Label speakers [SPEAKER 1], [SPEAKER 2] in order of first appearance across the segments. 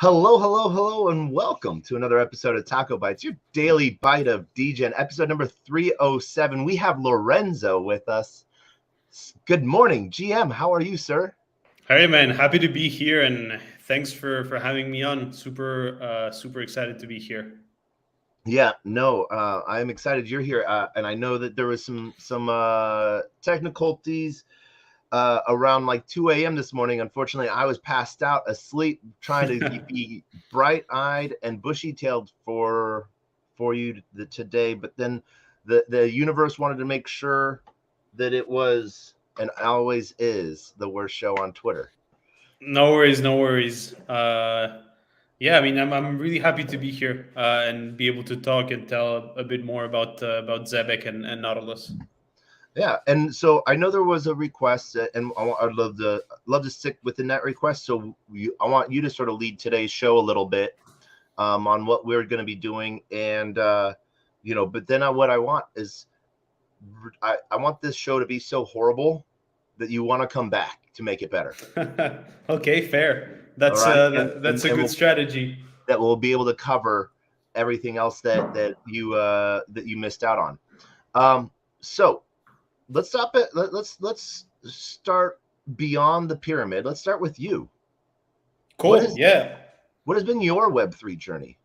[SPEAKER 1] Hello, hello, hello, and welcome to another episode of TacoBytes, your daily bite of Degen, episode number 307. We have Lorenzo with us. Good morning, GM. How are you, sir?
[SPEAKER 2] Hey man, happy to be here, and thanks for having me on. Super excited to be here.
[SPEAKER 1] Yeah, no, I'm excited you're here, and I know that there was some technicalities around like 2 a.m. this morning. Unfortunately, I was passed out asleep trying to be bright-eyed and bushy-tailed for you today. But then the universe wanted to make sure that it was and always is the worst show on Twitter.
[SPEAKER 2] No worries, no worries. Yeah, I mean, I'm really happy to be here and be able to talk and tell a bit more about Zebek and Nautilus.
[SPEAKER 1] Yeah, and so I know there was a request, and I'd love to stick within that request. So I want you to sort of lead today's show a little bit on what we're going to be doing, and But then what I want is I want this show to be so horrible that you want to come back to make it better.
[SPEAKER 2] Okay, fair.
[SPEAKER 1] All
[SPEAKER 2] That's
[SPEAKER 1] right,
[SPEAKER 2] that's a good strategy.
[SPEAKER 1] that we'll be able to cover everything else that you missed out on. So let's stop it. Let's start beyond the pyramid. Let's start with you.
[SPEAKER 2] Cool. Yeah.
[SPEAKER 1] What has been your Web3 journey?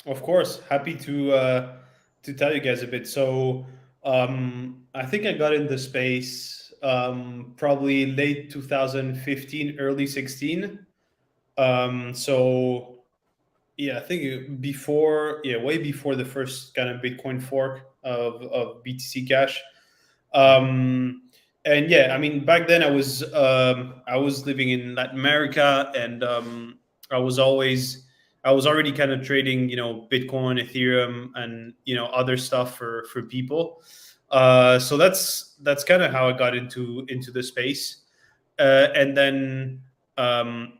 [SPEAKER 2] Of course, happy to tell you guys a bit. So, I think I got into space probably late 2015, early 16. So yeah, I think way before the first kind of Bitcoin fork of BTC Cash. And yeah, I mean, back then I was living in Latin America, and I was always I was already kind of trading, Bitcoin, Ethereum, and other stuff for people. So that's kind of how I got into the space, and then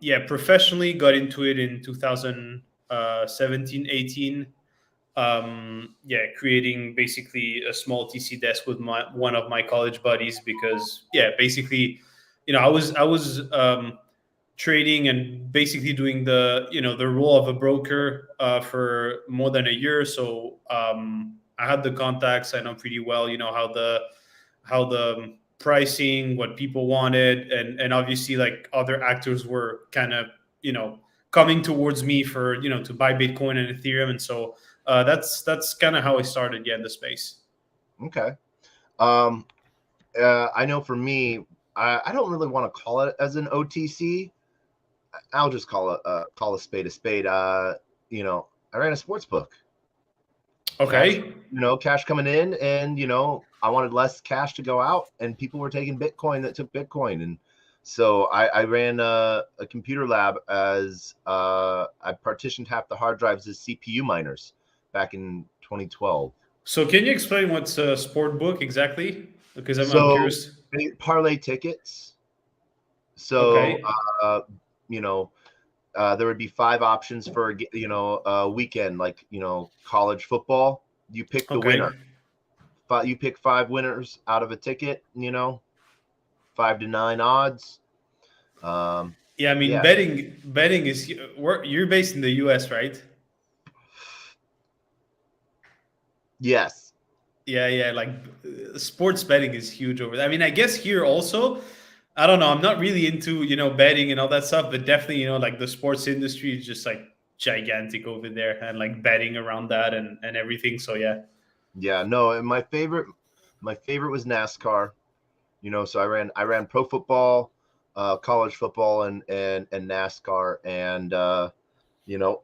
[SPEAKER 2] yeah, professionally got into it in 2017, 18. Yeah, creating basically a small TC desk with one of my college buddies, because yeah, basically, I was trading and basically doing the role of a broker for more than a year. So I had the contacts. I know pretty well, how the pricing, what people wanted, and obviously like other actors were kind of coming towards me for to buy Bitcoin and Ethereum, and so that's kind of how I started, yeah, in the space.
[SPEAKER 1] Okay. I know for me, I don't really want to call it as an OTC. I'll just call a spade a spade. I ran a sports book. Cash,
[SPEAKER 2] Okay.
[SPEAKER 1] cash coming in, and I wanted less cash to go out, and people were taking Bitcoin that took Bitcoin, and so I ran a computer lab as I partitioned half the hard drives as CPU miners back in 2012.
[SPEAKER 2] So can you explain what's a sport book exactly? Because I'm
[SPEAKER 1] So
[SPEAKER 2] curious.
[SPEAKER 1] parlay tickets. So
[SPEAKER 2] Okay.
[SPEAKER 1] uh, you know there would be five options for a weekend, like college football. You pick the
[SPEAKER 2] Okay.
[SPEAKER 1] winner. You pick five winners out of a ticket. 5 to 9 odds.
[SPEAKER 2] Yeah, I mean,
[SPEAKER 1] Yeah.
[SPEAKER 2] betting is you're based in the US, right?
[SPEAKER 1] Yes.
[SPEAKER 2] Yeah, yeah, like sports betting is huge over there. I mean, I guess here also, I don't know. I'm not really into betting and all that stuff, but definitely like the sports industry is just like gigantic over there, and like betting around that and everything. So yeah.
[SPEAKER 1] Yeah. No. And my favorite was NASCAR. So I ran pro football, college football, and NASCAR, and you know,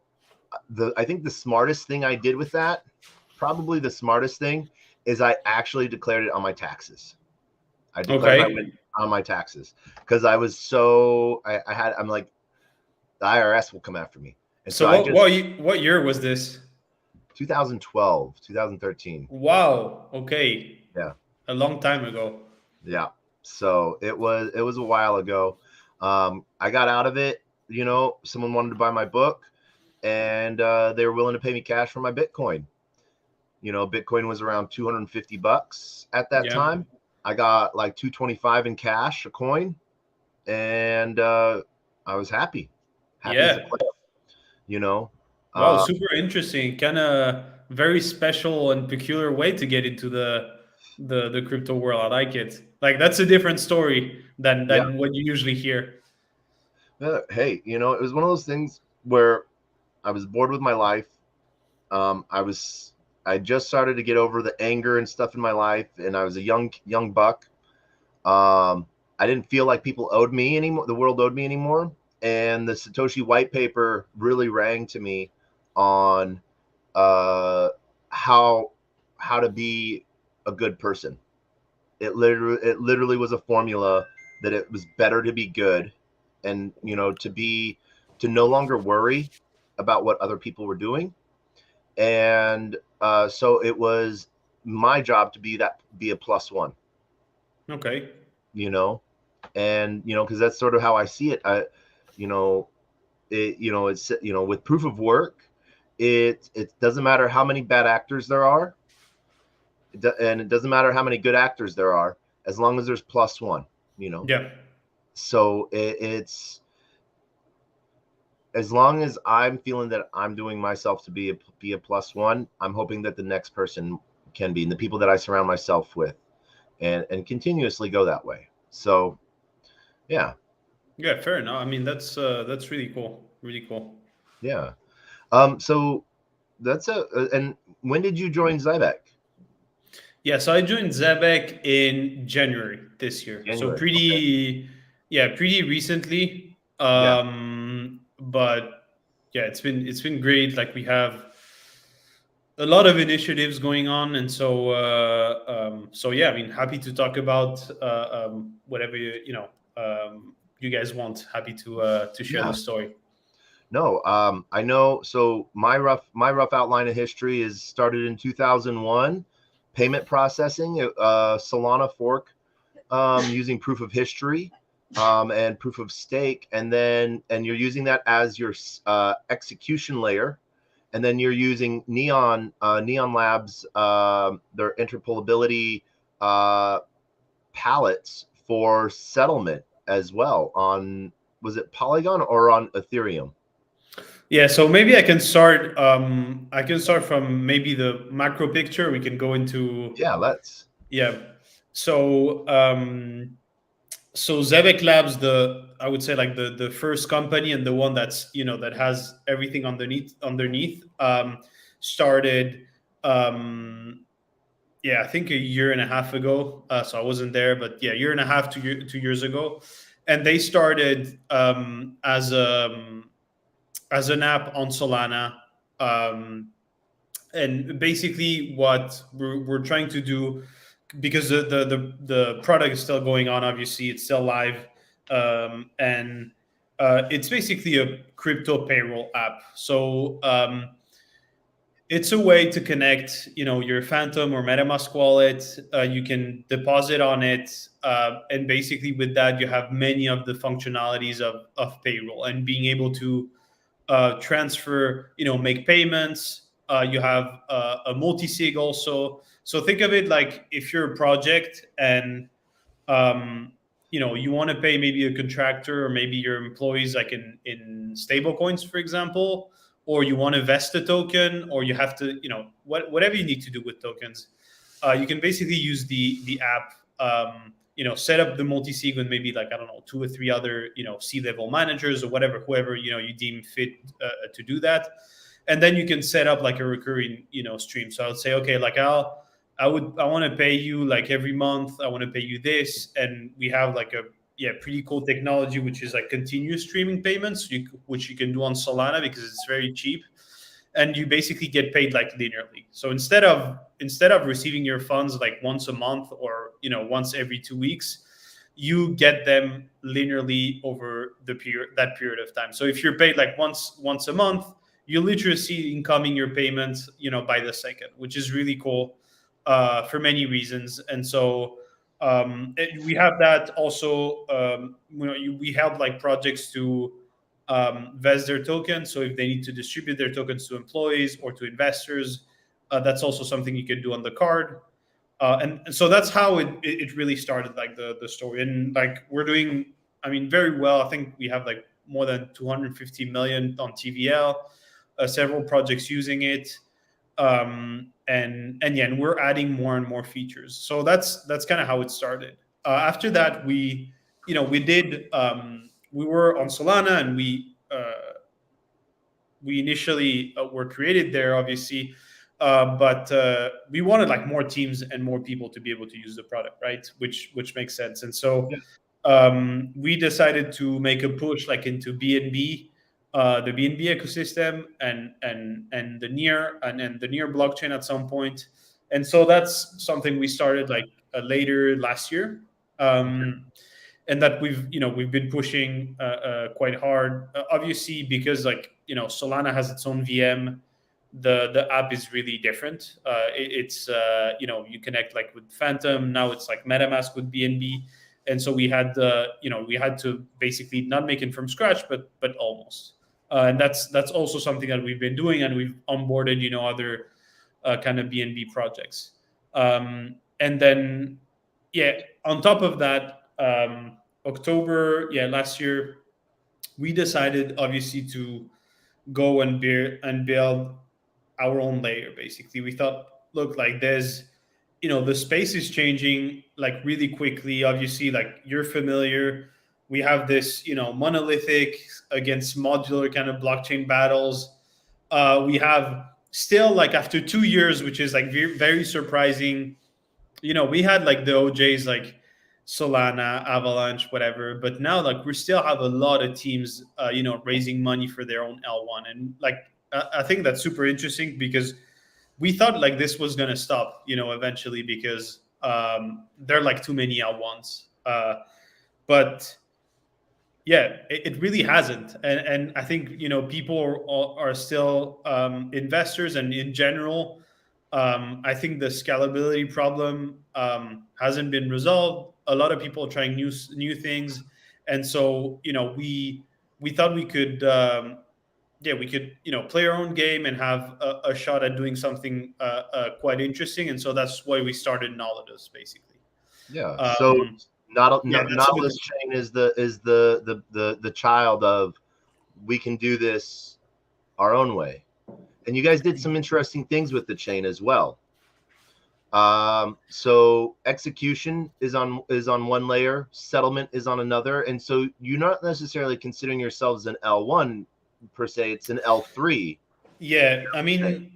[SPEAKER 1] I think the smartest thing I did with that, probably the smartest thing, is I actually declared it on my taxes. I declared my
[SPEAKER 2] Okay.
[SPEAKER 1] win on my taxes because I'm like, the IRS will come after me, and so
[SPEAKER 2] So
[SPEAKER 1] I
[SPEAKER 2] what
[SPEAKER 1] just
[SPEAKER 2] what what year was this?
[SPEAKER 1] 2012, 2013.
[SPEAKER 2] Wow. Okay.
[SPEAKER 1] Yeah,
[SPEAKER 2] A long time ago.
[SPEAKER 1] yeah. So it was a while ago. I got out of it. Someone wanted to buy my book, and they were willing to pay me cash for my Bitcoin. Bitcoin was around $250 at that
[SPEAKER 2] Yeah.
[SPEAKER 1] time. I got like 225 in cash, a coin, and I was happy as a
[SPEAKER 2] Yeah.
[SPEAKER 1] clam. you know.
[SPEAKER 2] Wow,
[SPEAKER 1] Uh,
[SPEAKER 2] super interesting. Kind of very special and peculiar way to get into the crypto world. I like it. Like that's a different story
[SPEAKER 1] yeah.
[SPEAKER 2] than what you usually hear.
[SPEAKER 1] Hey, it was one of those things where I was bored with my life. I was I just started to get over the anger and stuff in my life, and I was a young buck. I didn't feel like people owed me anymore. The world owed me anymore, and the Satoshi white paper really rang to me on uh, how how to be a good person. It literally was a formula that it was better to be good, and to no longer worry about what other people were doing. And so it was my job to be a plus one,
[SPEAKER 2] Okay.
[SPEAKER 1] you know and because that's sort of how I see it. You know it's with proof of work, it doesn't matter how many bad actors there are, and it doesn't matter how many good actors there are, as long as there's plus one. you know
[SPEAKER 2] Yeah.
[SPEAKER 1] so it's as long as I'm feeling that I'm doing myself to be a plus one, I'm hoping that the next person can be, and the people that I surround myself with, and continuously go that way. So yeah.
[SPEAKER 2] Yeah. Fair enough. I mean, that's really cool. Really cool.
[SPEAKER 1] Yeah. So that's and when did you join Zybeck?
[SPEAKER 2] Yeah. So I joined Zebek in January this year. So
[SPEAKER 1] January. Okay.
[SPEAKER 2] pretty recently.
[SPEAKER 1] Yeah.
[SPEAKER 2] But yeah, it's been great. Like we have a lot of initiatives going on, and so yeah, I mean, happy to talk about whatever you guys want. Happy to share the
[SPEAKER 1] Yeah.
[SPEAKER 2] story.
[SPEAKER 1] No, I know. So my rough outline of history is started in 2001, payment processing, Solana fork, using proof of history, and proof of stake, and you're using that as your execution layer, and then you're using Neon Labs, their interpolability uh, palettes for settlement as well on, was it Polygon or on Ethereum?
[SPEAKER 2] Yeah, so maybe I can start. I can start from maybe the macro picture. We can go into
[SPEAKER 1] Yeah, let's.
[SPEAKER 2] yeah. So so Zevek Labs, the I would say like the first company and the one that's that has everything underneath. Started um, yeah, I think a year and a half ago. So I wasn't there, but yeah, year and a half, 2 years ago, and they started as an app on Solana. Um, and basically, what we're trying to do, because the product is still going on, obviously, it's still live, and it's basically a crypto payroll app. So it's a way to connect, your Phantom or MetaMask wallet. You can deposit on it, and basically with that, you have many of the functionalities of payroll and being able to transfer, make payments. You have a multi-sig also. So think of it like if you're a project and you want to pay maybe a contractor or maybe your employees like in stable coins, for example, or you want to vest a token, or you have to, whatever you need to do with tokens, you can basically use the app. Set up the multi-sig with maybe like I don't know 2 or 3 other C-level managers or whatever, whoever you deem fit to do that, and then you can set up like a recurring stream. So I would say, okay, like I want to pay you like every month. I want to pay you this, and we have like a pretty cool technology which is like continuous streaming payments, which you can do on Solana because it's very cheap, and you basically get paid like linearly. So instead of receiving your funds like once a month or once every 2 weeks, you get them linearly over that period of time. So if you're paid like once a month, you literally see incoming your payments by the second, which is really cool for many reasons. And so we have that also. We help like projects to vest their tokens. So if they need to distribute their tokens to employees or to investors, that's also something you can do on the card. And so that's how it really started, like the story. And like we're doing, I mean, very well. I think we have like more than 250 million on TVL. several projects using it, and yeah, and we're adding more and more features. So that's kind of how it started. After that, we did we were on Solana, and we initially were created there, obviously, but we wanted like more teams and more people to be able to use the product, right? Which makes sense. And so
[SPEAKER 1] Yeah.
[SPEAKER 2] we decided to make a push like into BNB, the BNB ecosystem, and the near blockchain at some point. And so that's something we started like later last year. And that we've been pushing quite hard. Obviously, because like Solana has its own VM, the app is really different. It's you connect like with Phantom. Now it's like MetaMask with BNB, and so we had to basically not make it from scratch, but almost. And that's also something that we've been doing, and we've onboarded other kind of BNB projects. And then yeah, on top of that, October, last year, we decided obviously to go and build our own layer. Basically, we thought, look, like there's, the space is changing like really quickly. Obviously, like you're familiar, we have this, monolithic against modular kind of blockchain battles. We have still like after 2 years, which is like very, very surprising. We had like the OJs like Solana, Avalanche, whatever, but now like we still have a lot of teams, raising money for their own L1, and like I think that's super interesting because we thought like this was gonna stop, eventually because there are like too many L1s, but yeah, it really hasn't, and I think people are still investors, and in general, I think the scalability problem hasn't been resolved. A lot of people are trying new things, and so we thought we could we could play our own game and have a shot at doing something quite interesting, and so that's why we started Nautilus basically.
[SPEAKER 1] Yeah. So
[SPEAKER 2] Um, that's a bit.
[SPEAKER 1] Nautilus chain is the child of, we can do this our own way. And you guys did some interesting things with the chain as well. So execution is on one layer, settlement is on another, and so you're not necessarily considering yourselves an L1 per se, it's an L3.
[SPEAKER 2] Yeah, I mean,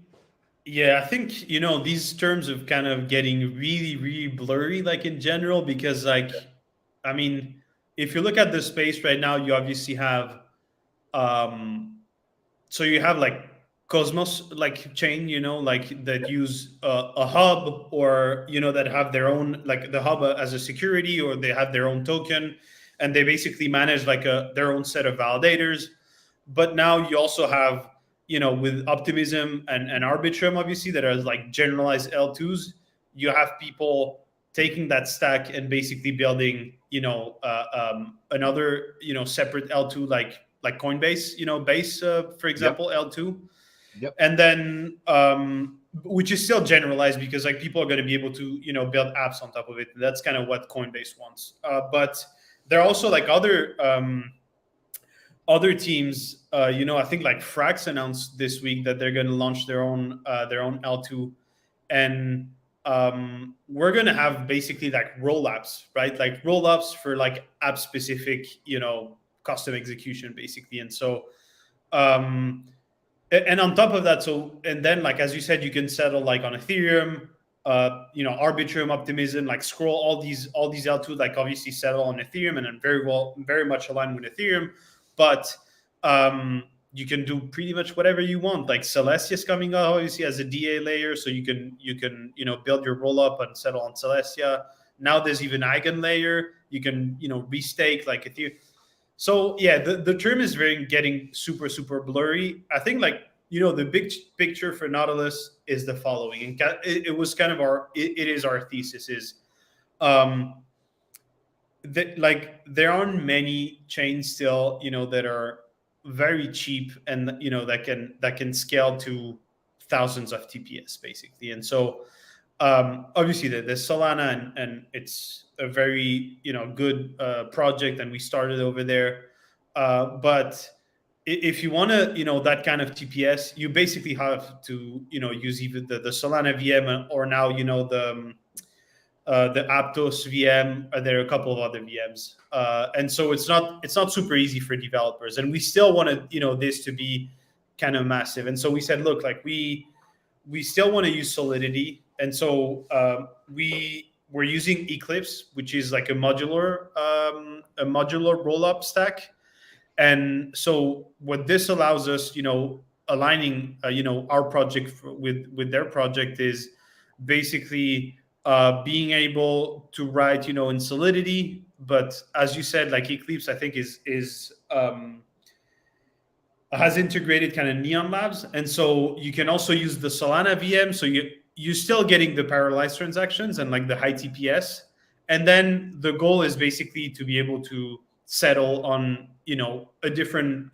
[SPEAKER 2] yeah, I think these terms of kind of getting really, really blurry, like in general, because like, I mean, if you look at the space right now, you obviously have, um, so you have like Cosmos like chain, like that use a hub, or that have their own like the hub as a security, or they have their own token, and they basically manage like their own set of validators. But now you also have with Optimism and Arbitrum, obviously, that are like generalized L2s. You have people taking that stack and basically building another separate L2, like Coinbase, base, for
[SPEAKER 1] Yep.
[SPEAKER 2] example, L2.
[SPEAKER 1] Yep.
[SPEAKER 2] And then which is still generalized because like people are going to be able to build apps on top of it. That's kind of what Coinbase wants. But there are also like other teams. I think like Frax announced this week that they're going to launch their own L2, and we're going to have basically like roll apps, right? Like roll ups for like app specific, custom execution basically. And so and on top of that, and then like as you said, you can settle like on Ethereum, Arbitrum, Optimism, like scroll all these L2 like obviously settle on Ethereum, and then very much aligned with Ethereum, but you can do pretty much whatever you want. Like Celestia is coming out obviously as a DA layer, so you can build your roll up and settle on Celestia. Now there's even Eigen layer. You can restake like Ethereum. So yeah, the term is getting super, super blurry. I think like the big picture for Nautilus is the following, and it was kind of it is our thesis is that like there aren't many chains still that are very cheap and that can scale to thousands of TPS basically. And so obviously there's Solana, and it's a very good project, and we started over there, but if you want to, that kind of TPS, you basically have to, use either the Solana VM, or now, the Aptos VM. There are a couple of other VMs, and so it's not super easy for developers. And we still wanted, this to be kind of massive. And so we said, look, like we still want to use Solidity, and so we're using Eclipse, which is like a modular roll up stack. And so what this allows us, aligning, our project with their project, is basically being able to write, in Solidity. But as you said, like Eclipse, I think is has integrated kind of Neon Labs, and so you can also use the Solana VM. So you're still getting the parallelized transactions and like the high TPS, and then the goal is basically to be able to settle on, different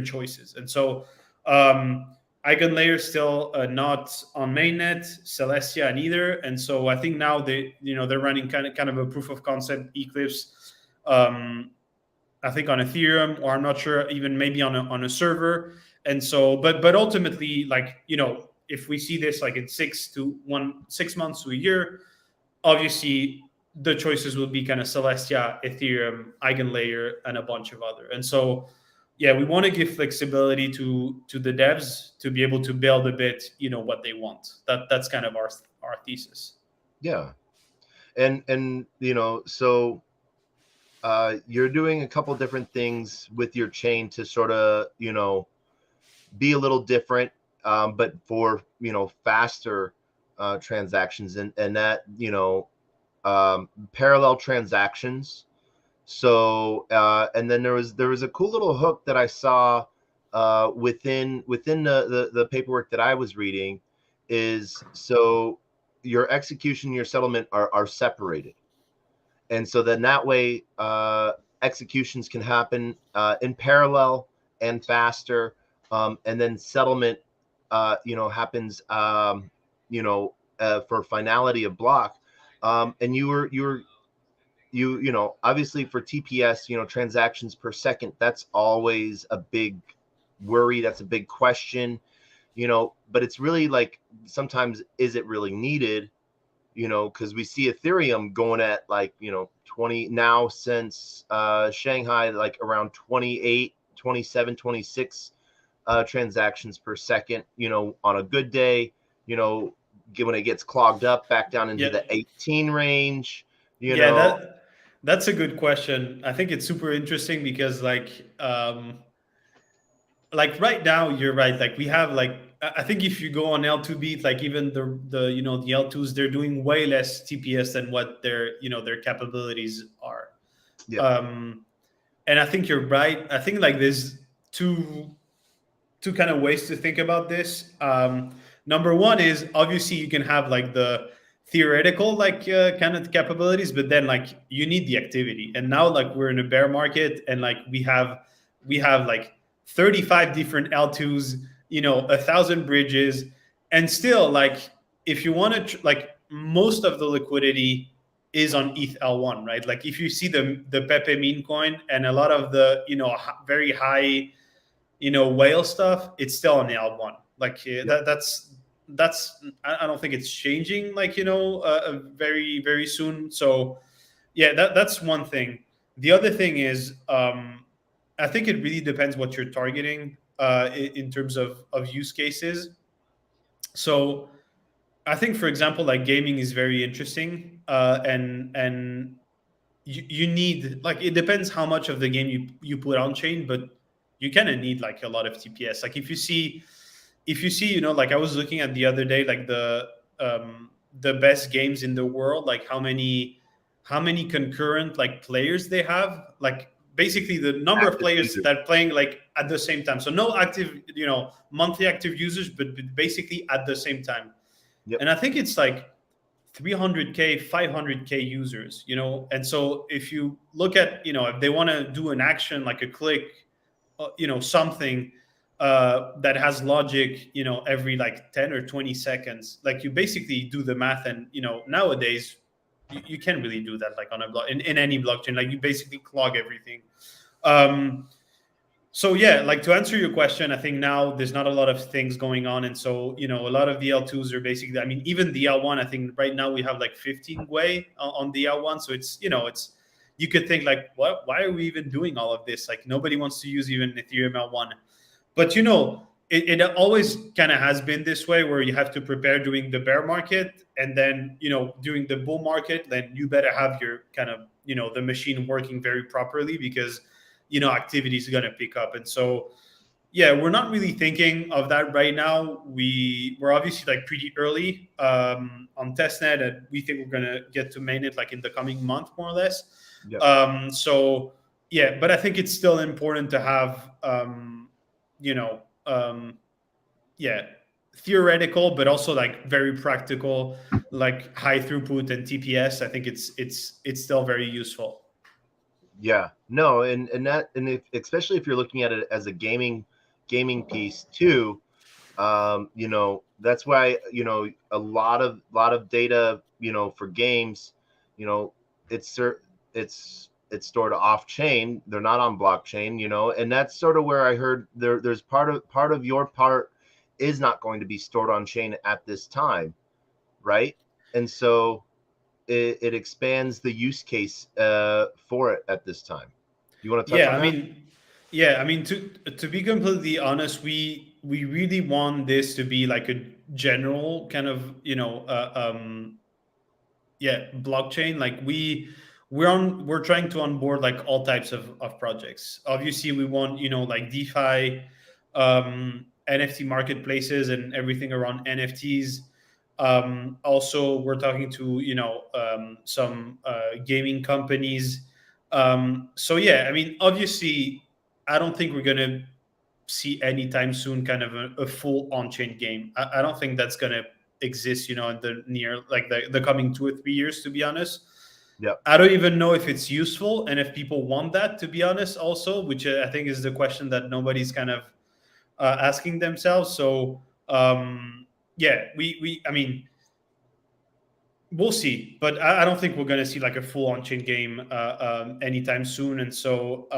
[SPEAKER 2] choices. And so EigenLayer still not on mainnet, Celestia neither. And so I think now they're running kind of a proof of concept Eclipse. I think on Ethereum, or I'm not sure, even maybe on a server. And so, but ultimately, like, if we see this like in 6 months to a year, obviously the choices will be kind of Celestia, Ethereum, EigenLayer, and a bunch of other. And so, yeah, we want to give flexibility to the devs to be able to build a bit, what they want. That's kind of our thesis.
[SPEAKER 1] Yeah. And so you're doing a couple different things with your chain to sort of, be a little different, but for, faster transactions, and that, parallel transactions. So and then there was a cool little hook that I saw within the paperwork that I was reading, is so your execution, your settlement are separated. And so then that way executions can happen in parallel and faster, and then settlement happens for finality of block. And obviously for TPS, transactions per second, that's always a big worry, that's a big question, but it's really like, sometimes, is it really needed? Because we see Ethereum going at like, 20 now, since Shanghai, like around 28, 27, 26 transactions per second, on a good day, when it gets clogged up back down into the 18 range,
[SPEAKER 2] That's a good question. I think it's super interesting because like right now, you're right. Like we have like, I think if you go on L2Beat, like even the the L2s, they're doing way less TPS than what their capabilities are.
[SPEAKER 1] Yeah.
[SPEAKER 2] And I think you're right. I think like there's two kind of ways to think about this. Number one is, obviously you can have like the theoretical like kind of capabilities, but then like you need the activity. And now like we're in a bear market, and like we have like 35 different L2s, 1,000 bridges, and still like if you want to like most of the liquidity is on ETH L1, right? Like if you see the Pepe meme coin and a lot of the very high whale stuff, it's still on the L1. Like that's I don't think it's changing like very very soon. So yeah, that's one thing. The other thing is I think it really depends what you're targeting in terms of use cases. So I think, for example, like gaming is very interesting, and you need, like, it depends how much of the game you put on chain, but you kind of need like a lot of TPS. Like if you see like I was looking at the other day, like the best games in the world, like how many concurrent like players they have, like basically the number of players that are playing like at the same time. So no active, monthly active users, but basically at the same time.
[SPEAKER 1] Yep.
[SPEAKER 2] And I think it's like 300K, 500K users, and so if you look at, if they want to do an action like a click, something that has logic, every like 10 or 20 seconds, like you basically do the math, and nowadays you can't really do that like on a block in any blockchain. Like you basically clog everything. So yeah, like to answer your question, I think now there's not a lot of things going on, and so a lot of the L2s are basically. I mean, even the L1, I think right now we have like 15 Gwei on the L1, so it's you could think like, what? Why are we even doing all of this? Like nobody wants to use even Ethereum L1, but it always kind of has been this way where you have to prepare during the bear market, and then during the bull market, then you better have your kind of the machine working very properly because activity is going to pick up. And so yeah, we're not really thinking of that right now. We're obviously like pretty early on testnet, and we think we're going to get to mainnet like in the coming month, more or less.
[SPEAKER 1] Yep.
[SPEAKER 2] So yeah, but I think it's still important to have you know um, yeah, theoretical but also like very practical, like high throughput and TPS. I think it's still very useful.
[SPEAKER 1] Yeah, no, and if, especially if you're looking at it as a gaming piece too, that's why a lot of data, for games, you know, it's it's stored off chain. They're not on blockchain, and that's sort of where I heard there's part of your part is not going to be stored on chain at this time, right? And so it expands the use case for it at this time. You want to touch
[SPEAKER 2] Yeah,
[SPEAKER 1] on
[SPEAKER 2] I
[SPEAKER 1] that?
[SPEAKER 2] mean, yeah, I mean to be completely honest, we really want this to be like a general kind of yeah, blockchain. Like we're trying to onboard like all types of projects. Obviously we want like DeFi, NFT marketplaces and everything around NFTs. Also we're talking to some gaming companies. So yeah, I mean, obviously I don't think we're gonna see anytime soon kind of a full on-chain game. I don't think that's going to exist in the near, like the coming 2 or 3 years, to be honest.
[SPEAKER 1] Yep.
[SPEAKER 2] I don't even know if it's useful and if people want that, to be honest, also, which I think is the question that nobody's kind of asking themselves. So yeah, we I mean, we'll see, but I don't think we're going to see like a full on-chain game anytime soon. And so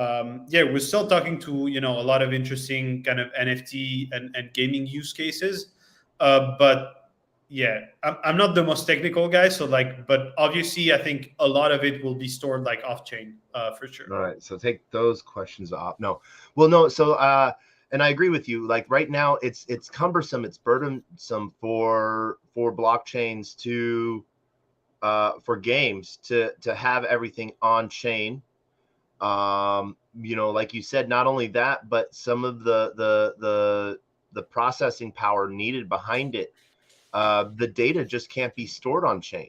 [SPEAKER 2] yeah, we're still talking to a lot of interesting kind of NFT and gaming use cases, but yeah, I'm not the most technical guy, so like, but obviously I think a lot of it will be stored like off-chain for sure.
[SPEAKER 1] All right, so take those questions off. No, well, no. So, and I agree with you. Like right now, it's cumbersome, it's burdensome for blockchains to for games to have everything on chain. Like you said, not only that, but some of the processing power needed behind it. The data just can't be stored on chain.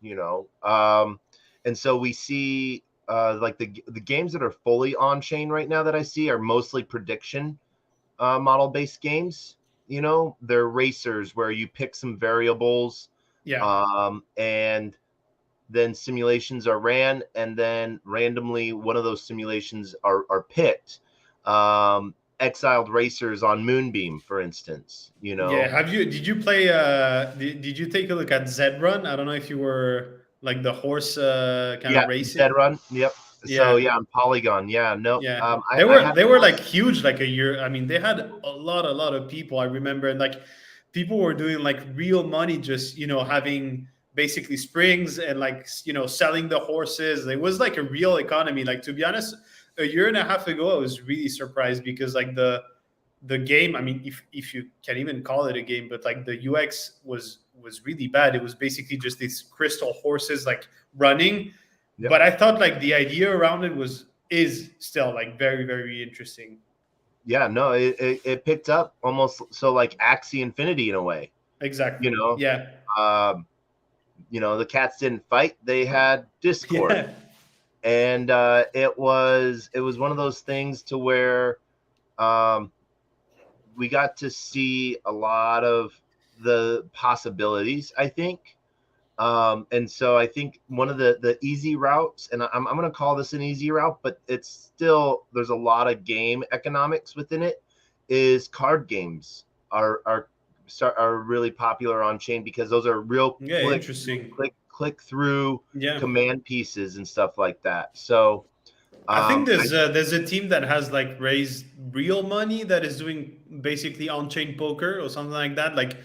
[SPEAKER 1] you know and so we see like the games that are fully on chain right now that I see are mostly prediction model based games. They're racers where you pick some variables,
[SPEAKER 2] Yeah.
[SPEAKER 1] and then simulations are ran, and then randomly one of those simulations are picked. Exiled racers on Moonbeam, for instance.
[SPEAKER 2] Yeah. Did you play did you take a look at Zed Run? I don't know if you were like the horse kind
[SPEAKER 1] Yeah,
[SPEAKER 2] of
[SPEAKER 1] Dead
[SPEAKER 2] racing.
[SPEAKER 1] Run. Yep. So
[SPEAKER 2] Yeah.
[SPEAKER 1] yeah, on Polygon. Yeah, no.
[SPEAKER 2] Yeah,
[SPEAKER 1] I
[SPEAKER 2] they
[SPEAKER 1] I
[SPEAKER 2] were
[SPEAKER 1] had
[SPEAKER 2] they were like huge like a year. I mean, they had a lot of people. I remember, and like people were doing like real money, just having basically springs and like selling the horses. It was like a real economy. Like to be honest, a year and a half ago, I was really surprised because like the game. I mean, if you can even call it a game, but like the UX was really bad. It was basically just these crystal horses like running,
[SPEAKER 1] Yep.
[SPEAKER 2] but I thought like the idea around it was is still like very very interesting.
[SPEAKER 1] Yeah, no, it picked up almost so like Axie Infinity in a way. You
[SPEAKER 2] Exactly.
[SPEAKER 1] know,
[SPEAKER 2] Yeah.
[SPEAKER 1] um, the cats didn't fight; they had Discord,
[SPEAKER 2] Yeah.
[SPEAKER 1] and it was one of those things to where um, we got to see a lot of the possibilities, I think. And so I think one of the easy routes, and I'm going to call this an easy route, but it's still, there's a lot of game economics within it, is card games are really popular on chain because those are real
[SPEAKER 2] Yeah. Interesting.
[SPEAKER 1] click through
[SPEAKER 2] Yeah.
[SPEAKER 1] command pieces and stuff like that. So
[SPEAKER 2] I think
[SPEAKER 1] I,
[SPEAKER 2] there's a team that has like raised real money that is doing basically on-chain poker or something like that, like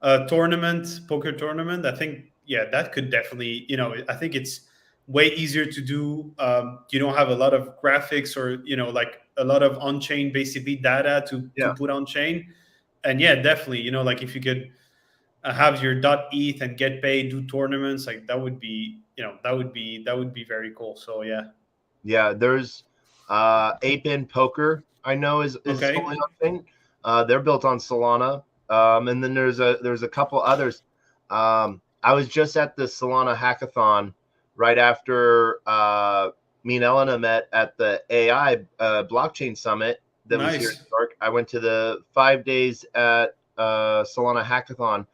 [SPEAKER 2] a tournament, poker tournament. I think yeah, that could definitely, I think it's way easier to do. You don't have a lot of graphics or like a lot of on-chain basically data to
[SPEAKER 1] yeah.
[SPEAKER 2] put on chain, and yeah, definitely, like if you could have your .eth and get paid, do tournaments like that would be, that would be very cool. So yeah,
[SPEAKER 1] Yeah, there's Ape in Poker. I know is fully
[SPEAKER 2] okay.
[SPEAKER 1] on chain. They're built on Solana. And then there's a couple others. I was just at the Solana hackathon right after me and Elena met at the AI blockchain summit that was here in
[SPEAKER 2] Nice.
[SPEAKER 1] New York. I went to the 5 days at Solana hackathon.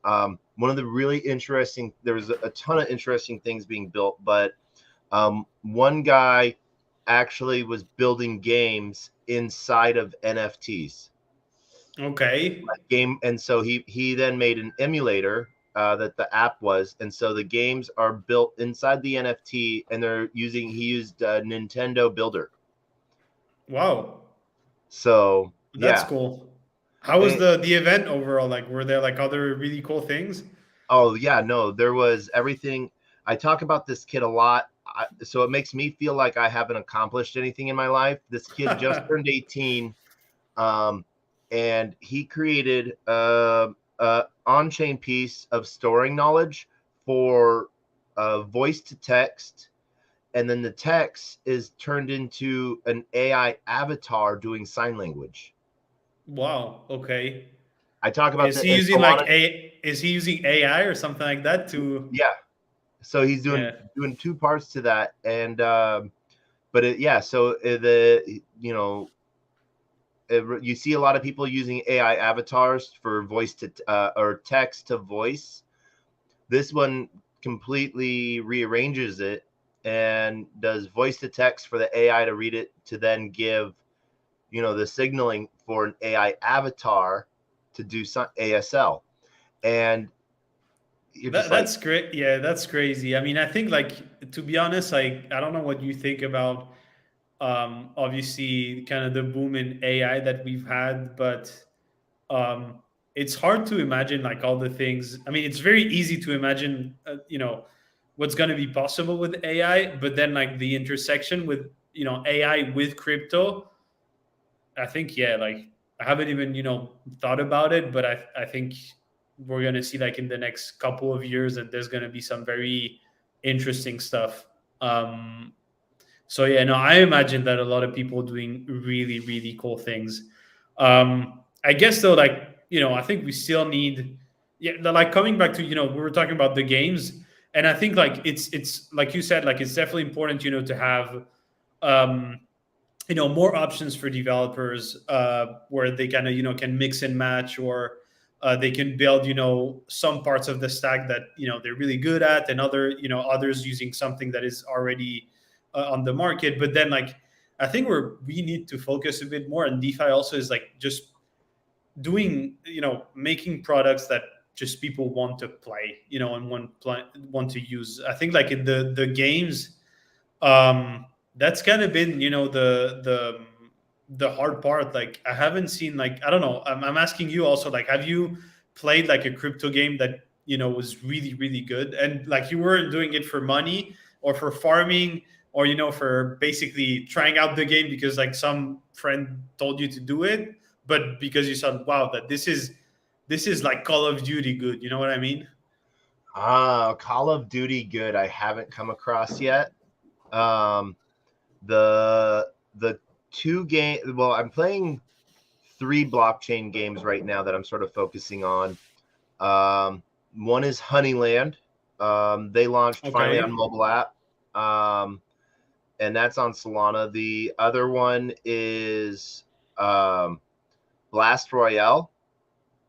[SPEAKER 1] One of the really interesting, there was a ton of interesting things being built, but one guy actually was building games inside of NFTs
[SPEAKER 2] Okay.
[SPEAKER 1] game, and so he then made an emulator that the app was, and so the games are built inside the NFT, and he used Nintendo Builder.
[SPEAKER 2] Wow.
[SPEAKER 1] So
[SPEAKER 2] That's
[SPEAKER 1] yeah,
[SPEAKER 2] cool. How was
[SPEAKER 1] and,
[SPEAKER 2] the event overall? Like, were there like other really cool things?
[SPEAKER 1] oh yeah, no, there was everything. I talk about this kid a lot. So it makes me feel like I haven't accomplished anything in my life. This kid just turned 18. Um, and he created a on-chain piece of storing knowledge for voice to text, and then the text is turned into an AI avatar doing sign language.
[SPEAKER 2] Wow. Okay.
[SPEAKER 1] I talk about
[SPEAKER 2] Is
[SPEAKER 1] the
[SPEAKER 2] he
[SPEAKER 1] and
[SPEAKER 2] using like
[SPEAKER 1] Solana.
[SPEAKER 2] a? Is he using AI or something like that to?
[SPEAKER 1] Yeah, so he's doing
[SPEAKER 2] Yeah.
[SPEAKER 1] two parts to that, and but yeah, so the you see a lot of people using AI avatars for voice to or text to voice. This one completely rearranges it and does voice to text for the AI to read it to then give, the signaling for an AI avatar to do some ASL. And you're just like,
[SPEAKER 2] That's great. Yeah, that's crazy. I mean, I think like to be honest, like I don't know what you think about obviously kind of the boom in AI that we've had, but um, it's hard to imagine like all the things. I mean, it's very easy to imagine, what's going to be possible with AI, but then like the intersection with AI with crypto, I think yeah, like I haven't even thought about it, but I think we're gonna see like in the next couple of years that there's gonna be some very interesting stuff. Um, so yeah, no, I imagine that a lot of people doing really, really cool things. I guess though, like I think we still need, yeah, like coming back to we were talking about the games, and I think like it's like you said, like it's definitely important, to have um, more options for developers where they kind of can mix and match, or they can build some parts of the stack that they're really good at, and others using something that is already on the market. But then like I think we need to focus a bit more, and DeFi also is like just doing making products that just people want to play, and want to use. I think like in the games, that's kind of been the hard part. Like I haven't seen, like I don't know, I'm asking you also, like have you played like a crypto game that was really, really good, and like you weren't doing it for money or for farming, or for basically trying out the game because like some friend told you to do it, but because you said, wow, that this is like Call of Duty good, you know what I mean?
[SPEAKER 1] Call of Duty good. I haven't come across yet. Um, the two game. Well, I'm playing three blockchain games right now that I'm sort of focusing on. One is Honeyland. They launched finally on
[SPEAKER 2] Okay.
[SPEAKER 1] mobile app, and that's on Solana. The other one is um, Blast Royale,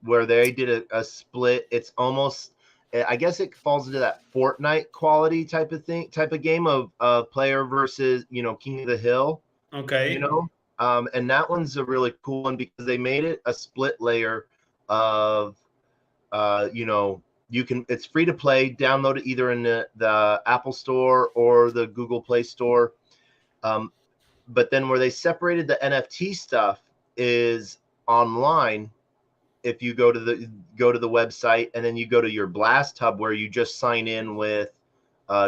[SPEAKER 1] where they did a split. It's almost, I guess, it falls into that Fortnite quality type of game of player versus King of the Hill, you
[SPEAKER 2] Okay.
[SPEAKER 1] know. And that one's a really cool one because they made it a split layer of it's free to play, download it either in the Apple Store or the Google Play Store. Um, but then where they separated the NFT stuff is online. If you go to the website and then you go to your Blast Hub where you just sign in with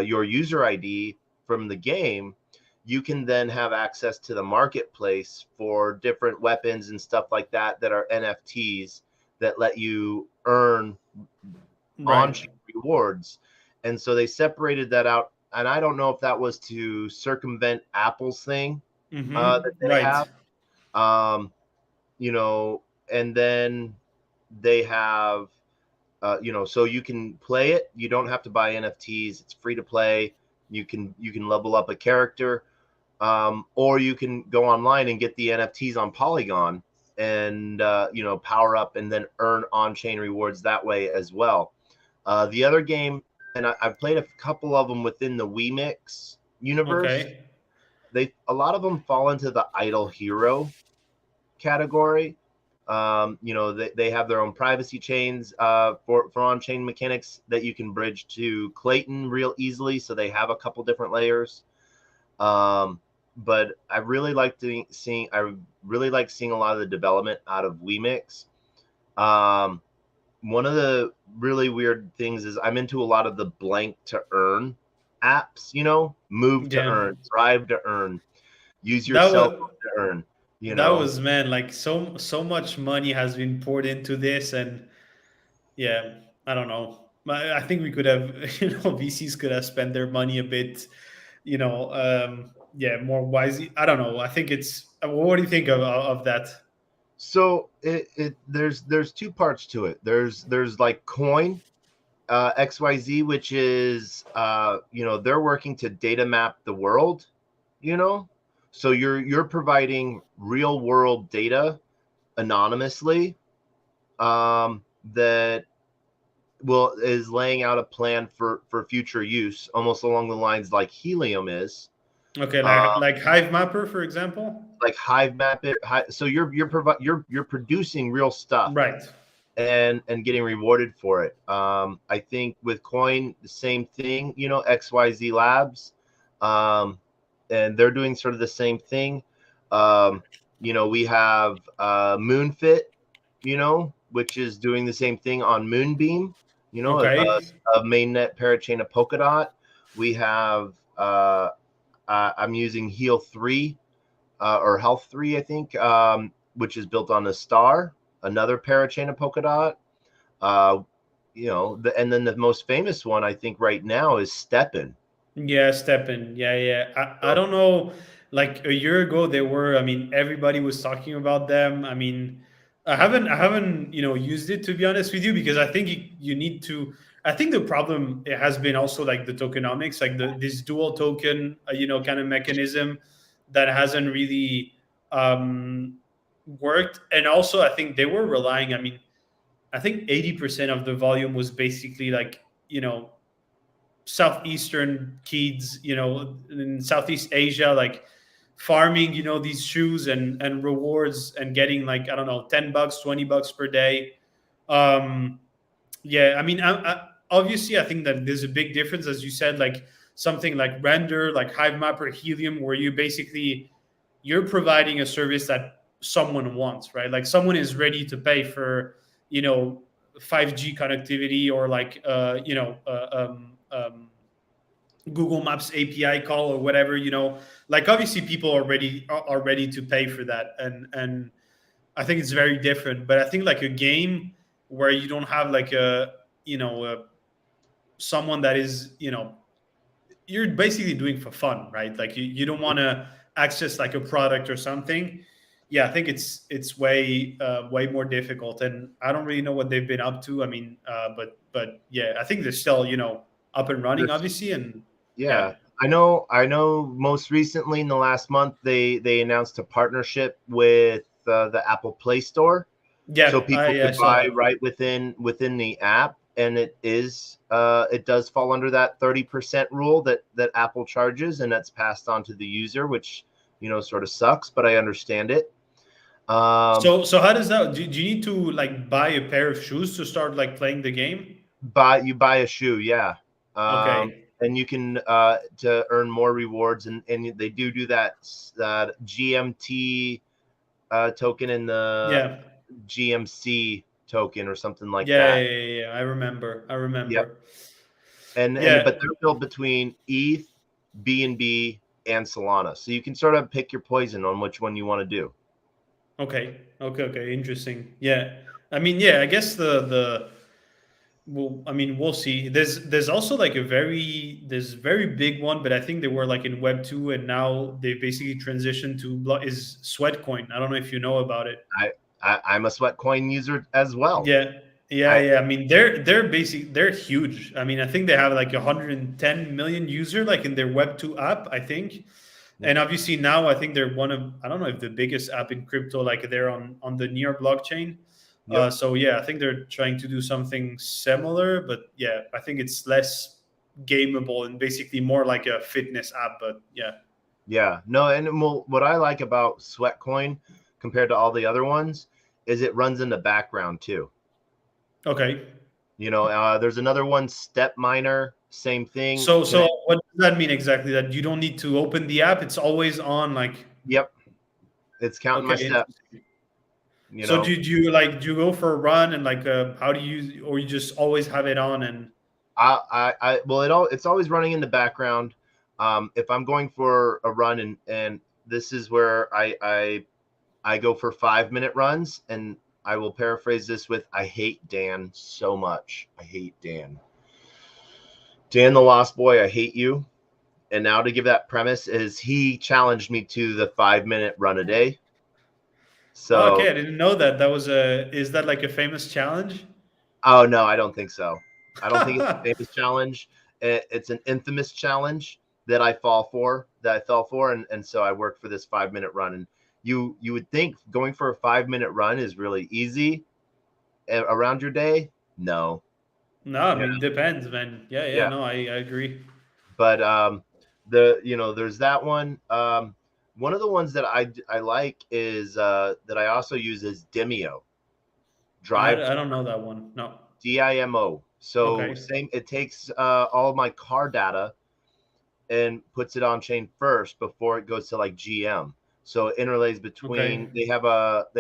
[SPEAKER 1] your user ID from the game, you can then have access to the marketplace for different weapons and stuff like that that are NFTs that let you earn
[SPEAKER 2] Right.
[SPEAKER 1] on-chain rewards. And so they separated that out. And I don't know if that was to circumvent Apple's thing that they
[SPEAKER 2] Right.
[SPEAKER 1] have. Um, you know, and then they have, so you can play it. You don't have to buy NFTs. It's free to play. You can level up a character, or you can go online and get the NFTs on Polygon and power up and then earn on-chain rewards that way as well. The other game, and I've played a couple of them within the WeMix universe.
[SPEAKER 2] Okay.
[SPEAKER 1] A lot of them fall into the idle hero category. They have their own privacy chains for on-chain mechanics that you can bridge to Clayton real easily. So they have a couple different layers. But I really like seeing a lot of the development out of WeMix. One of the really weird things is I'm into a lot of the blank to earn apps. Move to
[SPEAKER 2] Yeah.
[SPEAKER 1] earn, drive to earn, use your
[SPEAKER 2] That
[SPEAKER 1] cell
[SPEAKER 2] was
[SPEAKER 1] phone to earn. You
[SPEAKER 2] that
[SPEAKER 1] know,
[SPEAKER 2] was man, like so much money has been poured into this, and yeah, I don't know. I think we could have, VCs could have spent their money a bit, yeah, more wisely. I don't know. I think it's. What do you think of that?
[SPEAKER 1] So there's two parts to it. There's like coin XYZ, which is they're working to data map the world, you know. So you're providing real world data anonymously, that will is laying out a plan for future use, almost along the lines like Helium is.
[SPEAKER 2] Okay,
[SPEAKER 1] Uh,
[SPEAKER 2] like Hive Mapper, for example.
[SPEAKER 1] like Hive map it. So you're producing real stuff
[SPEAKER 2] Right.
[SPEAKER 1] and getting rewarded for it. I think with Coin, the same thing, XYZ Labs, and they're doing sort of the same thing. We have Moonfit, which is doing the same thing on Moonbeam,
[SPEAKER 2] Okay.
[SPEAKER 1] a mainnet parachain of Polkadot. We have, I'm using Heal 3 or Health 3, I think, which is built on a star, another parachain of Polkadot. And then the most famous one I think right now is Steppen.
[SPEAKER 2] Yeah, Steppen. Yeah, yeah. I
[SPEAKER 1] So,
[SPEAKER 2] don't know. Like a year ago, they were. I mean, everybody was talking about them. I mean, I haven't, used it to be honest with you because I think you need to. I think the problem it has been also like the tokenomics, like this dual token, kind of mechanism that hasn't really worked. And also, I think they were relying. I mean, I think 80% of the volume was basically like southeastern kids, in Southeast Asia, like farming, these shoes and rewards and getting like I don't know, $10, $20 per day. Um, yeah, I mean, obviously, I think that there's a big difference, as you said, like something like Render, like Hive Map or Helium, where you're providing a service that someone wants, right? Like someone is ready to pay for, you know, 5G connectivity or like, Google Maps API call or whatever, like obviously people are ready to pay for that, and I think it's very different. But I think like a game where you don't have like someone that is you're basically doing for fun, right? Like you don't want to access like a product or something. Yeah, I think it's way more difficult, and I don't really know what they've been up to. I mean, but yeah, I think they're still up and running,
[SPEAKER 1] this,
[SPEAKER 2] obviously, and yeah,
[SPEAKER 1] yeah, I know. Most recently, in the last month, they announced a partnership with the Apple Play Store, so
[SPEAKER 2] yeah,
[SPEAKER 1] people
[SPEAKER 2] I
[SPEAKER 1] could
[SPEAKER 2] saw
[SPEAKER 1] buy
[SPEAKER 2] that.
[SPEAKER 1] right within the app, and it does fall under that 30% rule that Apple charges, and that's passed on to the user, which sort of sucks, but I understand it. Um,
[SPEAKER 2] So how does that? Do you need to like buy a pair of shoes to start like playing the game?
[SPEAKER 1] you buy a shoe, yeah. Um,
[SPEAKER 2] Okay.
[SPEAKER 1] and you can to earn more rewards, and they do that GMT token and the
[SPEAKER 2] Yeah.
[SPEAKER 1] GMC token or something like
[SPEAKER 2] Yeah,
[SPEAKER 1] that.
[SPEAKER 2] yeah, yeah, yeah. I remember. I
[SPEAKER 1] Yep.
[SPEAKER 2] remember.
[SPEAKER 1] And but
[SPEAKER 2] Yeah.
[SPEAKER 1] they're built between ETH, BNB, and Solana, so you can sort of pick your poison on which one you want to do.
[SPEAKER 2] Okay. Okay. Okay. Interesting. Yeah. I mean, yeah. I guess the well, I mean, we'll see. There's also like there's very big one, but I think they were like in Web 2, and now they basically transitioned to is Sweatcoin. I don't know if you know about it.
[SPEAKER 1] I'm a Sweatcoin user as well.
[SPEAKER 2] Yeah, yeah,
[SPEAKER 1] I
[SPEAKER 2] yeah. I mean, they're huge. I mean, I think they have like 110 million user like in their Web 2 app, I think.
[SPEAKER 1] Yep.
[SPEAKER 2] And obviously now I think they're one of, I don't know if the biggest app in crypto, like they're on the near blockchain.
[SPEAKER 1] Yep.
[SPEAKER 2] So yeah, I think they're trying to do something similar, but yeah, I think it's less gameable and basically more like a fitness app. But yeah,
[SPEAKER 1] Yeah. No, and well, what I like about Sweatcoin compared to all the other ones is it runs in the background too.
[SPEAKER 2] okay.
[SPEAKER 1] There's another one, Step Miner, same thing.
[SPEAKER 2] So what does that mean exactly? That you don't need to open the app; it's always on. Like
[SPEAKER 1] Yep, it's counting my
[SPEAKER 2] okay,
[SPEAKER 1] steps.
[SPEAKER 2] interesting.
[SPEAKER 1] You
[SPEAKER 2] So
[SPEAKER 1] know,
[SPEAKER 2] do you go for a run and like how do you, or you just always have it on and
[SPEAKER 1] well, it's always running in the background. If I'm going for a run, and this is where I go for 5-minute runs, and I will paraphrase this with, I hate Dan so much. I hate Dan. Dan the Lost Boy, I hate you. And now to give that premise is he challenged me to the 5-minute run a day.
[SPEAKER 2] oh,
[SPEAKER 1] So,
[SPEAKER 2] okay, I didn't know that. That was a, is that like a famous challenge?
[SPEAKER 1] oh no, I don't think so. I don't think it's a famous challenge. It's an infamous challenge that I fell for, and so I worked for this 5-minute run. And you would think going for a 5-minute run is really easy around your day. No,
[SPEAKER 2] No, I
[SPEAKER 1] yeah,
[SPEAKER 2] mean depends, man. Yeah, yeah,
[SPEAKER 1] yeah.
[SPEAKER 2] no, I agree.
[SPEAKER 1] But there's that one. One of the ones that I like is that I also use is Demio. Drive
[SPEAKER 2] I don't know that one. No.
[SPEAKER 1] DIMO. So
[SPEAKER 2] Okay.
[SPEAKER 1] same, it takes all of my car data and puts it on chain first before it goes to like GM. So it interlays between,
[SPEAKER 2] Okay.
[SPEAKER 1] they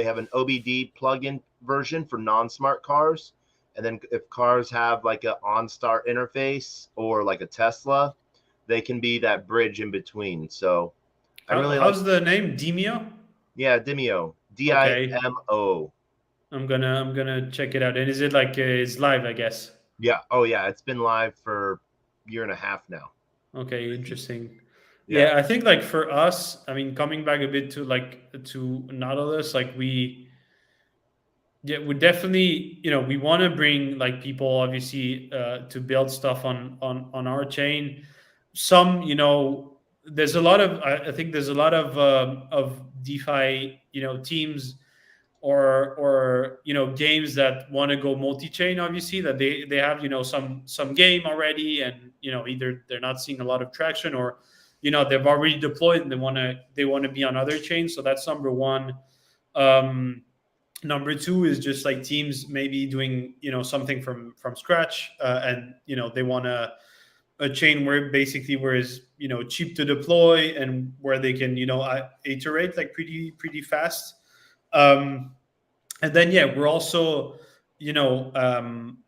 [SPEAKER 1] have an OBD plugin version for non-smart cars. And then if cars have like an OnStar interface or like a Tesla, they can be that bridge in between. So I really like,
[SPEAKER 2] How's the name? Demio?
[SPEAKER 1] yeah, Demio,
[SPEAKER 2] Okay.
[SPEAKER 1] DIMO.
[SPEAKER 2] I'm gonna check it out. And is it like it's live, I guess?
[SPEAKER 1] Yeah. Oh yeah, it's been live for a year and a half now.
[SPEAKER 2] Okay, interesting.
[SPEAKER 1] Yeah.
[SPEAKER 2] Yeah, I think like for us, I mean, coming back a bit to like to Nautilus, like we definitely, we want to bring like people obviously to build stuff on our chain. Some, there's a lot of I think there's a lot of DeFi, teams or games that want to go multi-chain, obviously that they have some game already, and either they're not seeing a lot of traction, or they've already deployed and they want to be on other chains. So that's number one. Number two is just like teams maybe doing something from scratch, and they want a chain where basically where is cheap to deploy and where they can iterate like pretty fast. um and then yeah, we're also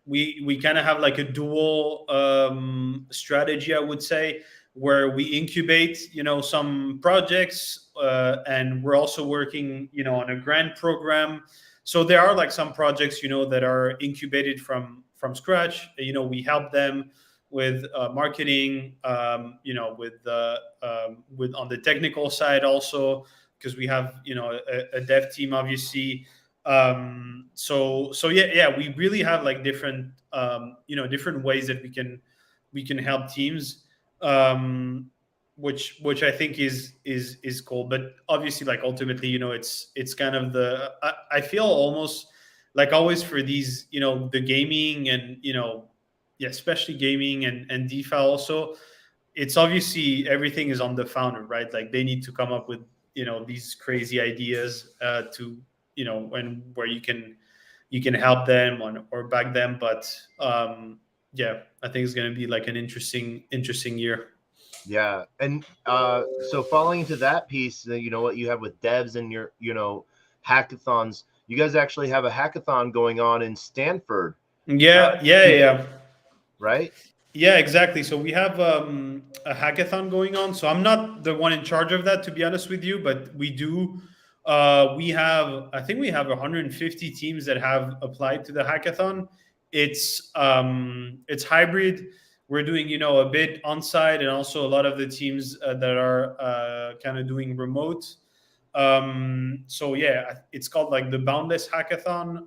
[SPEAKER 2] we kind of have like a dual strategy, I would say, where we incubate some projects, and we're also working on a grant program. So there are like some projects that are incubated from scratch. We help them with marketing, with on the technical side also, because we have a dev team, obviously. So yeah, we really have like different different ways that we can help teams, um which I think is cool. But obviously, like ultimately, it's kind of I feel almost like always for these, the gaming and yeah, especially gaming and DeFi also, it's obviously everything is on the founder, right? Like they need to come up with these crazy ideas to and where you can help them or back them. But yeah, I think it's going to be like an interesting year.
[SPEAKER 1] Yeah. And so following into that piece, you know what you have with devs and your, hackathons, you guys actually have a hackathon going on in Stanford, uh,
[SPEAKER 2] Yeah, yeah, yeah.
[SPEAKER 1] right?
[SPEAKER 2] Yeah, exactly. So we have a hackathon going on. So I'm not the one in charge of that, to be honest with you, but we do. We have, I think we have 150 teams that have applied to the hackathon. It's hybrid. We're doing, a bit on site, and also a lot of the teams that are kind of doing remote. So yeah, it's called like the Boundless Hackathon.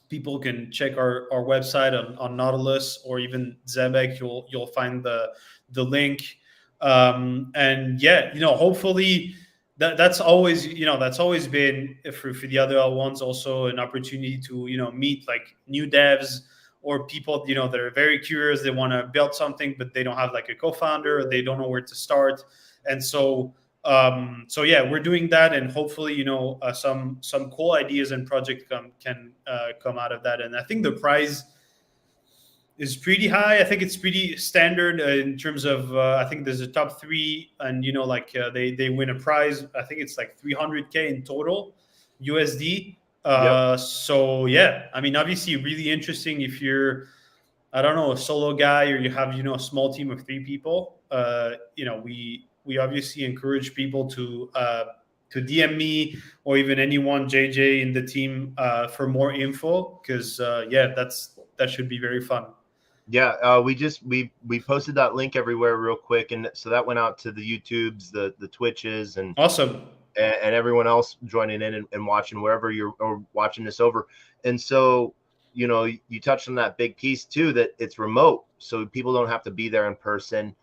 [SPEAKER 2] People can check our website on Nautilus or even Zebek. You'll find the link. And yeah, hopefully that's always been for the other L1s also an opportunity to meet like new devs or people that are very curious. They want to build something, but they don't have like a co-founder. Or they don't know where to start, and so yeah, we're doing that, and hopefully some cool ideas and projects can come out of that. And I think the prize is pretty high. I think it's pretty standard in terms of I think there's a top three, and like they win a prize. I think it's like 300K in total USD.
[SPEAKER 1] Yep.
[SPEAKER 2] So yeah, I mean, obviously really interesting if you're, I don't know, a solo guy, or you have a small team of three people. We obviously encourage people to DM me or even anyone, JJ, in the team for more info, because yeah, that should be very fun.
[SPEAKER 1] Yeah, we posted that link everywhere real quick, and so that went out to the YouTubes, the Twitches, and
[SPEAKER 2] Awesome.
[SPEAKER 1] everyone else joining in and watching wherever you're or watching this over. And so, you touched on that big piece too, that it's remote, so people don't have to be there in person.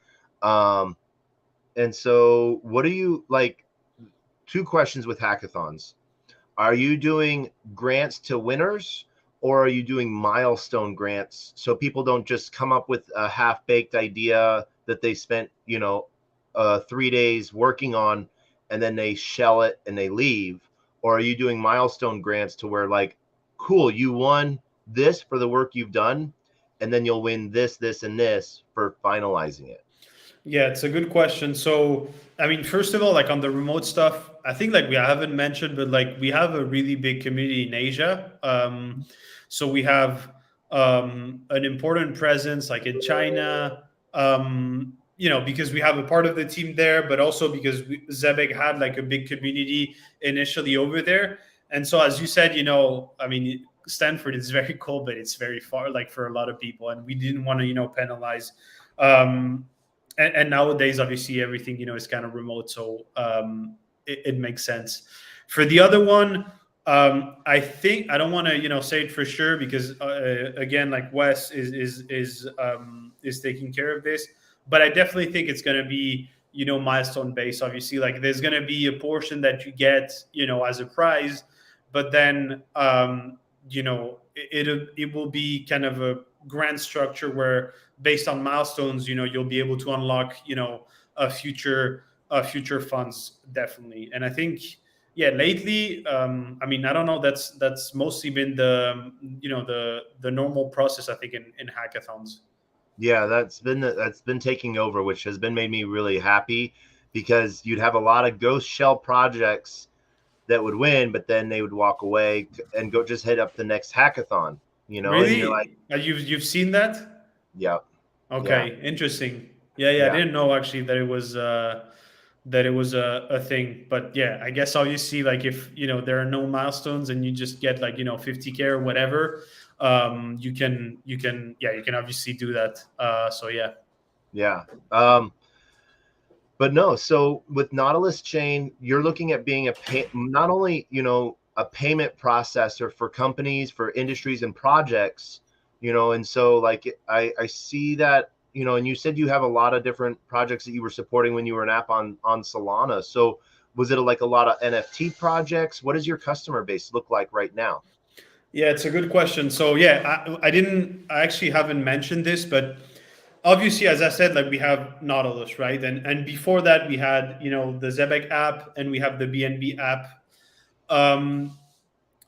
[SPEAKER 1] And so, what do you like? Two questions with hackathons: are you doing grants to winners, or are you doing milestone grants so people don't just come up with a half-baked idea that they spent 3 days working on, and then they shell it and they leave? Or are you doing milestone grants to where, like, cool, you won this for the work you've done, and then you'll win this and this for finalizing it?
[SPEAKER 2] Yeah, it's a good question. So, I mean, first of all, like on the remote stuff, I think like we haven't mentioned, but like we have a really big community in Asia. So we have an important presence like in China, because we have a part of the team there, but also because Zebek had like a big community initially over there. And so, as you said, I mean, Stanford is very cool, but it's very far, like for a lot of people, and we didn't want to, penalize. Um, and nowadays obviously everything is kind of remote, so it makes sense. For the other one, I think I don't want to say it for sure, because again, like Wes is taking care of this, but I definitely think it's going to be milestone based. Obviously, like there's going to be a portion that you get as a prize, but then it will be kind of a grant structure where, based on milestones, you'll be able to unlock a future funds, definitely. And I think, yeah, lately, I mean, I don't know, that's mostly been the normal process, I think, in hackathons.
[SPEAKER 1] Yeah, that's been taking over, which has been made me really happy, because you'd have a lot of ghost shell projects that would win, but then they would walk away and go just hit up the next hackathon, and you're like,
[SPEAKER 2] Really? You've seen that?
[SPEAKER 1] yeah, yeah,
[SPEAKER 2] Okay, interesting. Yeah, I
[SPEAKER 1] yeah,
[SPEAKER 2] didn't know actually that it was a thing. But yeah, I guess obviously, like, if there are no milestones and you just get like 50K or whatever, you can obviously do that. So yeah.
[SPEAKER 1] yeah. But no, so with Nautilus Chain, you're looking at being not only, a payment processor for companies, for industries and projects, and so like I see that, and you said you have a lot of different projects that you were supporting when you were an app on Solana. So was it like a lot of NFT projects? What does your customer base look like right now?
[SPEAKER 2] Yeah, it's a good question. So yeah, I actually haven't mentioned this, but obviously, as I said, like we have Nautilus, right? And before that, we had the Zebek app, and we have the BNB app. Um,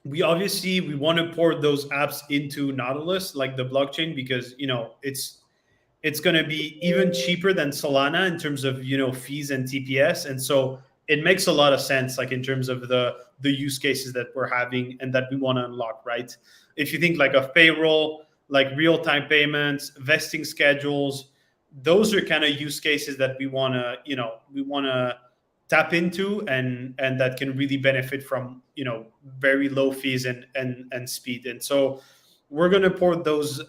[SPEAKER 2] we want to port those apps into Nautilus, like the blockchain, because it's going to be even cheaper than Solana in terms of fees and TPS, and so it makes a lot of sense, like in terms of the use cases that we're having and that we want to unlock, right? If you think like of payroll, like real time payments, vesting schedules, those are kind of use cases that we want to tap into, and that can really benefit from very low fees and speed. And so we're going to port those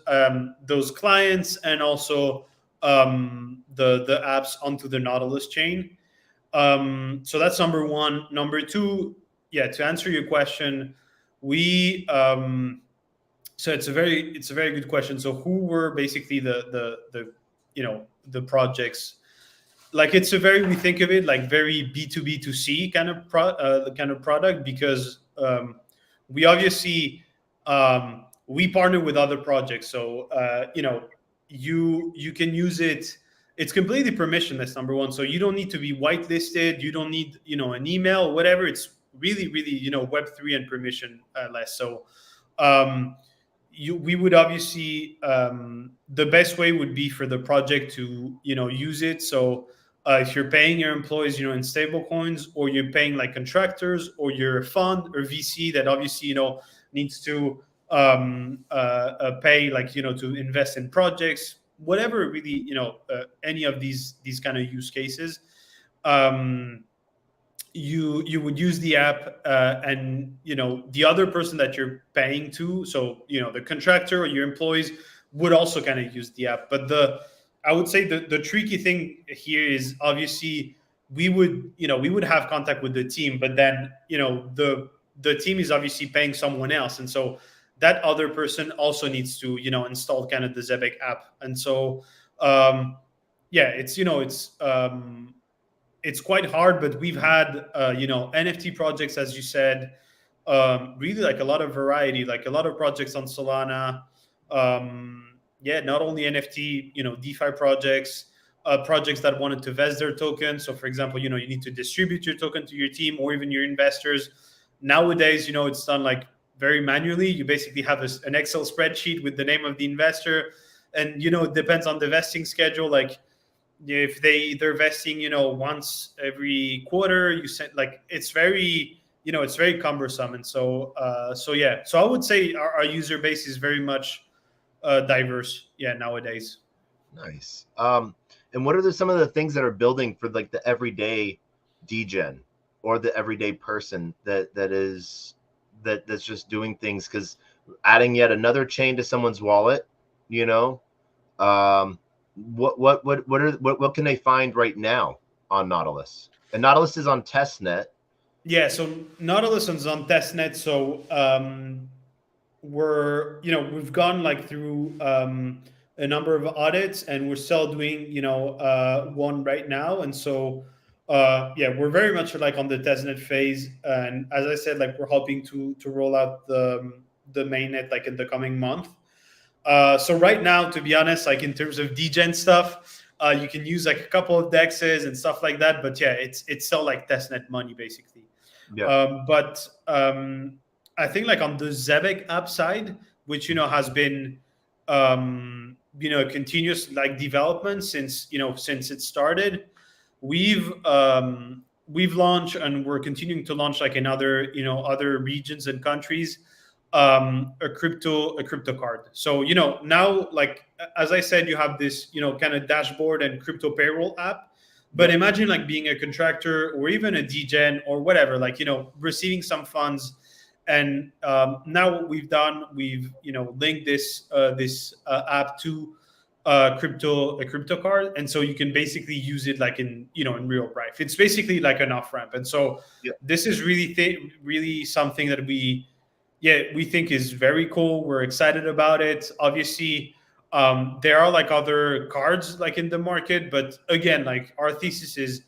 [SPEAKER 2] clients and also the apps onto the Nautilus chain. So that's number one. Number two, yeah, to answer your question, we so it's a very good question. So who were basically the projects? Like it's a very, we think of it like very B2B2C kind of the kind of product, because we obviously we partner with other projects. So you can use it. It's completely permissionless, number one. So you don't need to be whitelisted. You don't need an email, whatever. It's really, really Web3 and permission less. So um, we would obviously, the best way would be for the project to use it. So if you're paying your employees in stable coins, or you're paying like contractors, or your fund or VC that obviously needs to pay, like to invest in projects, whatever, really any of these kind of use cases, um, you would use the app, and the other person that you're paying to, so the contractor or your employees, would also kind of use the app. But I would say the tricky thing here is, obviously, we would have contact with the team, but then the team is obviously paying someone else, and so that other person also needs to install kind of the Zebek app. And so yeah, it's quite hard, but we've had NFT projects, as you said, really like a lot of variety, like a lot of projects on Solana. Yeah, not only NFT, DeFi projects, projects that wanted to vest their token. So, for example, you need to distribute your token to your team or even your investors. Nowadays, it's done like very manually. You basically have an Excel spreadsheet with the name of the investor, and it depends on the vesting schedule. Like if they're vesting once every quarter, you send, like it's very cumbersome. And so yeah, so I would say our user base is very much diverse, yeah, nowadays.
[SPEAKER 1] Nice. And what are some of the things that are building for like the everyday degen or the everyday person that's just doing things? Because adding yet another chain to someone's wallet, you know, um, what can they find right now on Nautilus? And Nautilus is on testnet.
[SPEAKER 2] Yeah, so Nautilus is on testnet. So we've gone like through a number of audits, and we're still doing one right now. And so yeah, we're very much like on the testnet phase, and as I said, like we're hoping to roll out the mainnet like in the coming month. So right now, to be honest, like in terms of degen stuff, you can use like a couple of dexes and stuff like that, but yeah, it's still like testnet money basically.
[SPEAKER 1] Yeah.
[SPEAKER 2] But I think like on the Zebek app side, which has been continuous like development since it started, we've launched, and we're continuing to launch like in other regions and countries, a crypto card. So now, like as I said, you have this kind of dashboard and crypto payroll app. But imagine like being a contractor or even a degen or whatever, like receiving some funds. And now what we've done, we've linked this app to a crypto card, and so you can basically use it like in real life. It's basically like an off ramp. And so
[SPEAKER 1] Yeah.
[SPEAKER 2] this is really something that we think is very cool. We're excited about it. Obviously, there are like other cards like in the market, but again, like our thesis is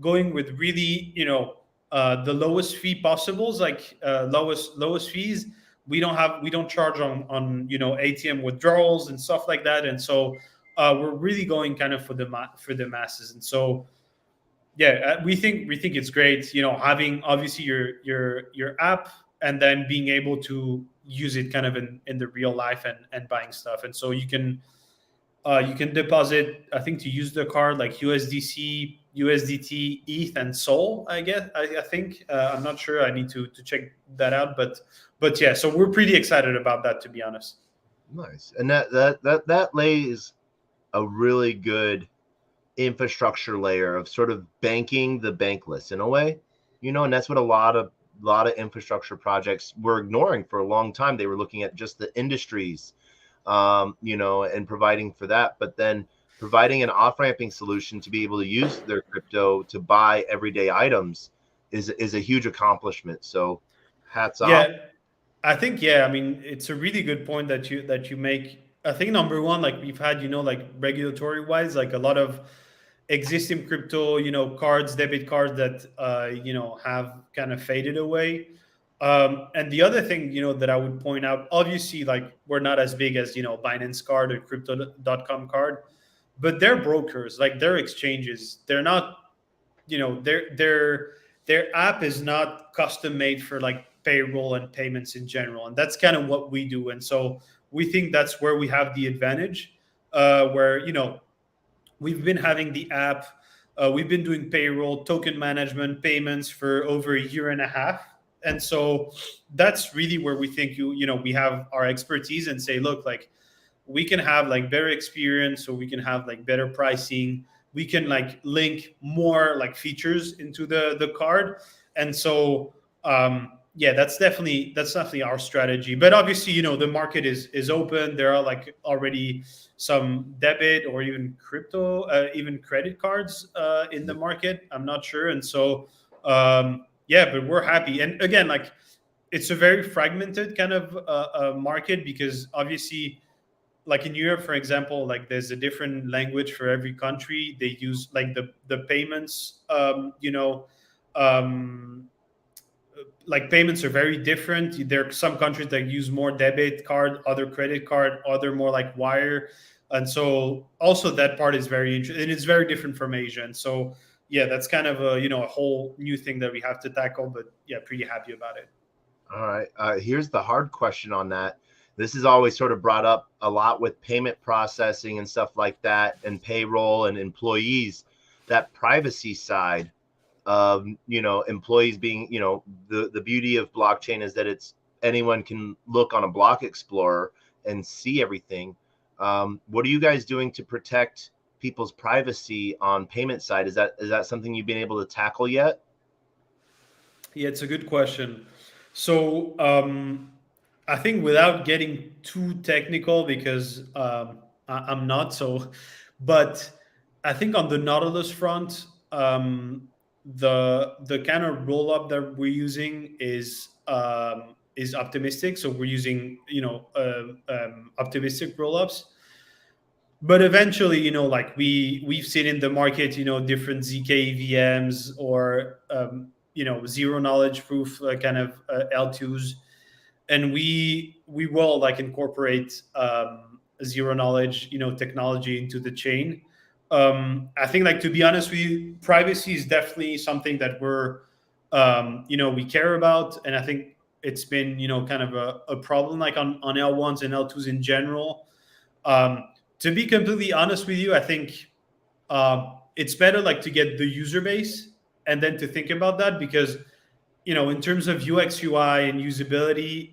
[SPEAKER 2] going with really the lowest fee possibles, like lowest fees. We don't charge on ATM withdrawals and stuff like that. And so we're really going kind of for the masses. And so yeah, we think it's great having obviously your app, and then being able to use it kind of in the real life and buying stuff. And so you can deposit, I think, to use the card like USDC, USDT, ETH, and Sol. I guess I think I'm not sure. I need to check that out. But yeah, so we're pretty excited about that, to be honest.
[SPEAKER 1] Nice. And that lays a really good infrastructure layer of sort of banking the bankless in a way, and that's what a lot of infrastructure projects were ignoring for a long time. They were looking at just the industries, and providing for that, but then providing an off-ramping solution to be able to use their crypto to buy everyday items is a huge accomplishment. So hats off.
[SPEAKER 2] Yeah, I think, yeah. I mean, it's a really good point that you make. I think number one, like we've had, like regulatory wise, like a lot of existing crypto, cards, debit cards that have kind of faded away. And the other thing, that I would point out, obviously, like we're not as big as Binance Card or Crypto.com card, but they're brokers, like they're exchanges. They're not, their app is not custom made for like payroll and payments in general, and that's kind of what we do. And so we think that's where we have the advantage, where we've been having the app, we've been doing payroll, token management, payments for over a year and a half. And so that's really where we think we have our expertise and say, look, like we can have like better experience, or we can have like better pricing, we can like link more like features into the card. And so yeah, that's definitely our strategy. But obviously, the market is open. There are like already some debit or even crypto, even credit cards in the market. I'm not sure. And so yeah, but we're happy. And again, like it's a very fragmented kind of market, because obviously, like in Europe, for example, like there's a different language for every country. They use like the payments, like payments are very different. There are some countries that use more debit card, other credit card, other more like wire. And so also that part is very interesting, and it's very different from Asia. And so yeah, that's kind of a whole new thing that we have to tackle. But yeah, pretty happy about it.
[SPEAKER 1] All right. Here's the hard question on that. This is always sort of brought up a lot with payment processing and stuff like that, and payroll and employees. That privacy side of employees being, the beauty of blockchain is that it's anyone can look on a block explorer and see everything. What are you guys doing to protect people's privacy on payment side? Is that something you've been able to tackle yet?
[SPEAKER 2] Yeah, it's a good question. So I think without getting too technical, because I'm not so, but I think on the Nautilus front, the kind of roll up that we're using is optimistic. So we're using optimistic roll ups. But eventually, like we've seen in the market, different ZK VMs, or zero knowledge proof kind of L2s, and we will like incorporate zero knowledge technology into the chain. I think, like, to be honest with you, privacy is definitely something that we care about. And I think it's been kind of a problem, like on L1s and L2s in general. To be completely honest with you, I think it's better like to get the user base and then to think about that, because in terms of UX UI and usability,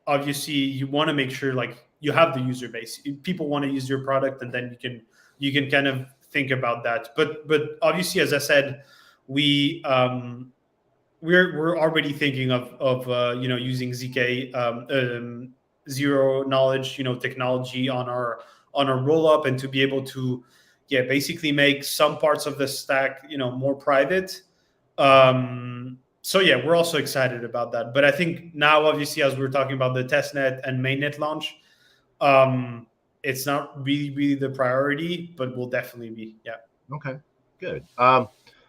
[SPEAKER 2] obviously you want to make sure like you have the user base, people want to use your product, and then you can kind of think about that. But obviously, as I said, we're already thinking of using ZK, zero knowledge technology on our roll up, and to be able to basically make some parts of the stack more private. So yeah, we're also excited about that. But I think now, obviously, as we're talking about the testnet and mainnet launch, it's not really the priority, but will definitely be. Yeah.
[SPEAKER 1] Okay, good.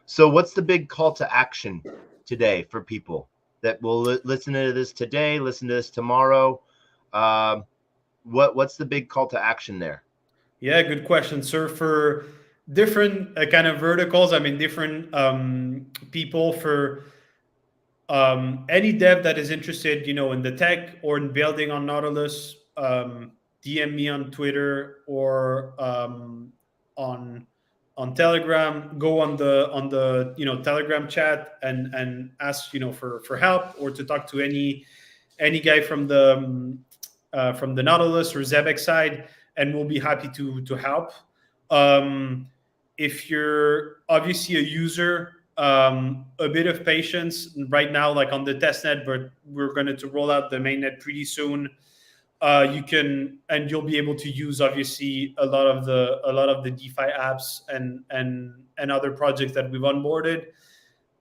[SPEAKER 1] So what's the big call to action today for people that will listen to this today, listen to this tomorrow? What's the big call to action there?
[SPEAKER 2] Yeah, good question, sir. For different kind of verticals, I mean, different people. For Any dev that is interested, in the tech or in building on Nautilus, DM me on Twitter or on Telegram. Go on the Telegram chat and ask for help or to talk to any guy from the Nautilus or Zebek side, and we'll be happy to help. Um, if you're obviously a user, a bit of patience right now, like on the test net, but we're going to roll out the mainnet pretty soon. You can, and you'll be able to use obviously a lot of the DeFi apps and other projects that we've onboarded.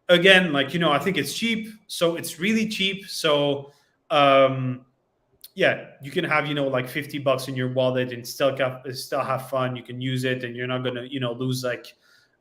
[SPEAKER 2] Again, I think it's cheap, so it's really cheap. So um, yeah, you can have like $50 in your wallet and still have fun. You can use it, and you're not gonna lose like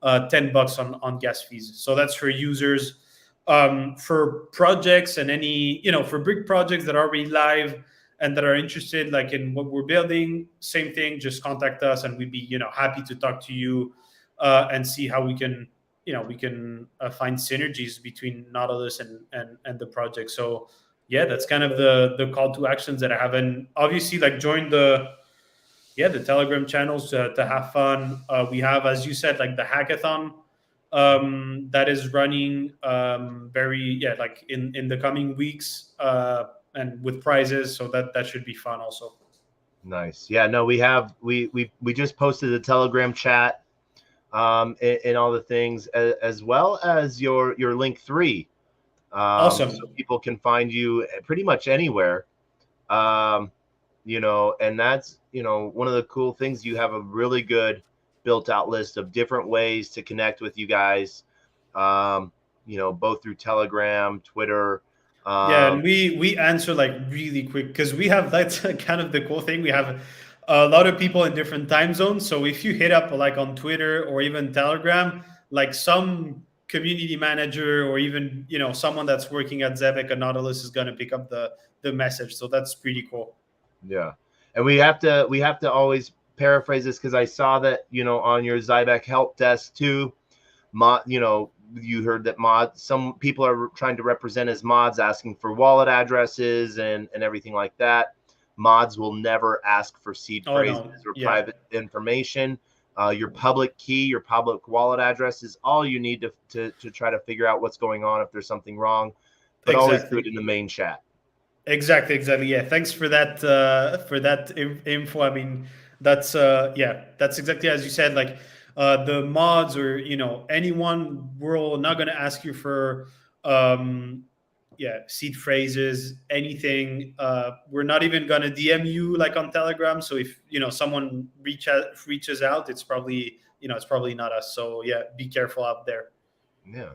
[SPEAKER 2] $10 on gas fees. So that's for users. For projects and any for big projects that are already live and that are interested like in what we're building, same thing. Just contact us, and we'd be happy to talk to you and see how we can find synergies between Nautilus and the project. So yeah, that's kind of the call to actions that I have. And obviously, like, join the Telegram channels to have fun. We have, as you said, like the hackathon that is running like in the coming weeks and with prizes. So that should be fun also.
[SPEAKER 1] Nice. Yeah, no, we just posted the Telegram chat and all the things, as well as your link 3.
[SPEAKER 2] Awesome.
[SPEAKER 1] So people can find you pretty much anywhere. And that's, one of the cool things. You have a really good built out list of different ways to connect with you guys, both through Telegram, Twitter.
[SPEAKER 2] Yeah, and we answer like really quick because we have that's kind of the cool thing. We have a lot of people in different time zones. So if you hit up like on Twitter or even Telegram, like some community manager or even someone that's working at Zebek or Nautilus is going to pick up the message. So that's pretty cool.
[SPEAKER 1] Yeah, and we have to always paraphrase this, because I saw that on your Zybeck help desk too, you heard that some people are trying to represent as mods, asking for wallet addresses and everything like that. Mods will never ask for seed phrases or private information. Your public key, your public wallet address is all you need to try to figure out what's going on if there's something wrong. But always do it in the main chat.
[SPEAKER 2] Exactly. Yeah. Thanks for that. Info. I mean, that's exactly as you said. Like the mods or anyone, we're not going to ask you for seed phrases, anything. We're not even going to DM you like on Telegram. So if someone reaches out, it's probably not us. So yeah, be careful out there.
[SPEAKER 1] Yeah.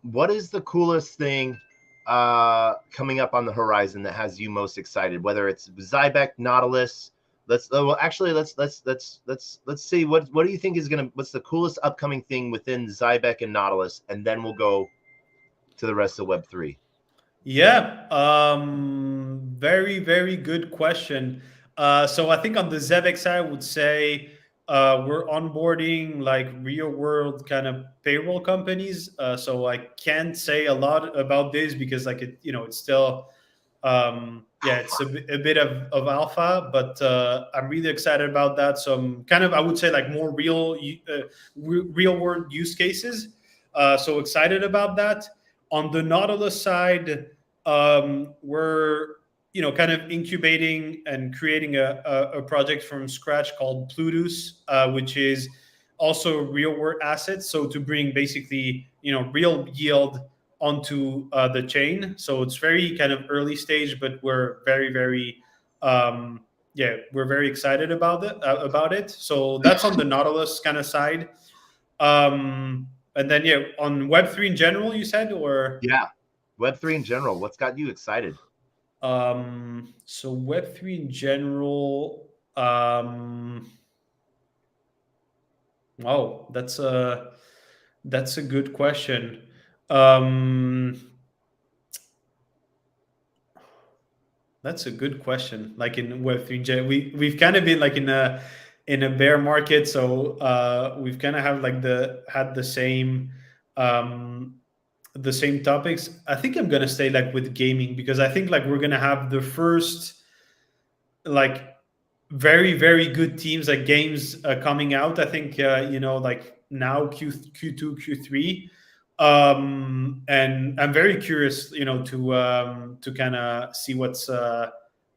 [SPEAKER 1] What is the coolest thing coming up on the horizon that has you most excited? Whether it's Zybeck, Nautilus. Let's see what do you think is what's the coolest upcoming thing within Zybeck and Nautilus, and then we'll go to the rest of Web3.
[SPEAKER 2] Yeah, very, very good question. So I think on the Zebek side, I would say we're onboarding like real world kind of payroll companies. So I can't say a lot about this because like it's still it's a bit of alpha, but I'm really excited about that. So I'm kind of, I would say, like more real world use cases. So excited about that. On the Nautilus side, we're kind of incubating and creating a project from scratch called Plutus, which is also real world assets. So to bring basically real yield onto the chain. So it's very kind of early stage, but we're very, very we're very excited about it. So that's on the Nautilus kind of side. And then on Web3 in general, you said, or
[SPEAKER 1] Web3 in general, what's got you excited?
[SPEAKER 2] So Web3 in general, wow, that's a good question. That's a good question. Like in Web3, we've kind of been like in a bear market, so we've kind of had the same the same topics, I think I'm gonna stay like with gaming, because I think like we're gonna have the first like very good teams, like games coming out. I think like now Q2 Q3, and I'm very curious, to kind of see what's how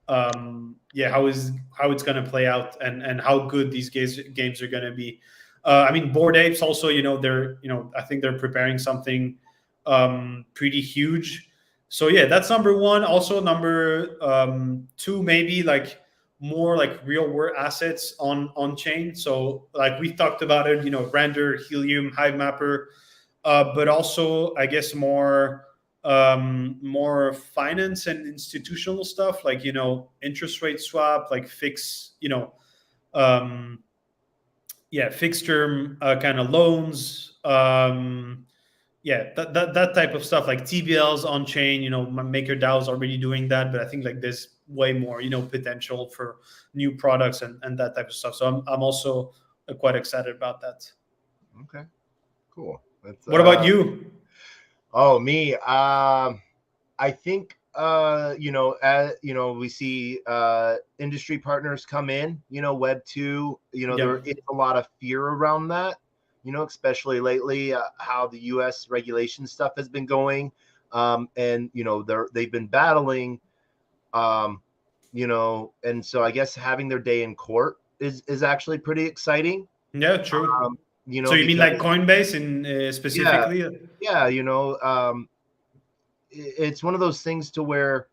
[SPEAKER 2] it's going to play out, and how good these games are going to be. I mean, Bored Apes also, they're, I think they're preparing something pretty huge. So yeah, that's number one. Also number two, maybe like more like real world assets on chain. So like we talked about it, Render, Helium, Hive Mapper, but also I guess more finance and institutional stuff, like interest rate swap, like um, fixed term kind of loans. That type of stuff, like TBLs on chain. MakerDAO is already doing that, but I think like there's way more potential for new products and that type of stuff. So I'm also quite excited about that.
[SPEAKER 1] Okay, cool. That's
[SPEAKER 2] What about you?
[SPEAKER 1] Oh, me. I think we see industry partners come in, Web 2,
[SPEAKER 2] Yeah.
[SPEAKER 1] there is a lot of fear around that, especially lately, how the US regulation stuff has been going. And they've been battling, um, and so I guess having their day in court is actually pretty exciting.
[SPEAKER 2] Yeah, true.
[SPEAKER 1] Um,
[SPEAKER 2] So you mean like
[SPEAKER 1] because
[SPEAKER 2] Coinbase in
[SPEAKER 1] yeah,
[SPEAKER 2] specifically?
[SPEAKER 1] yeah, it's one of those things to where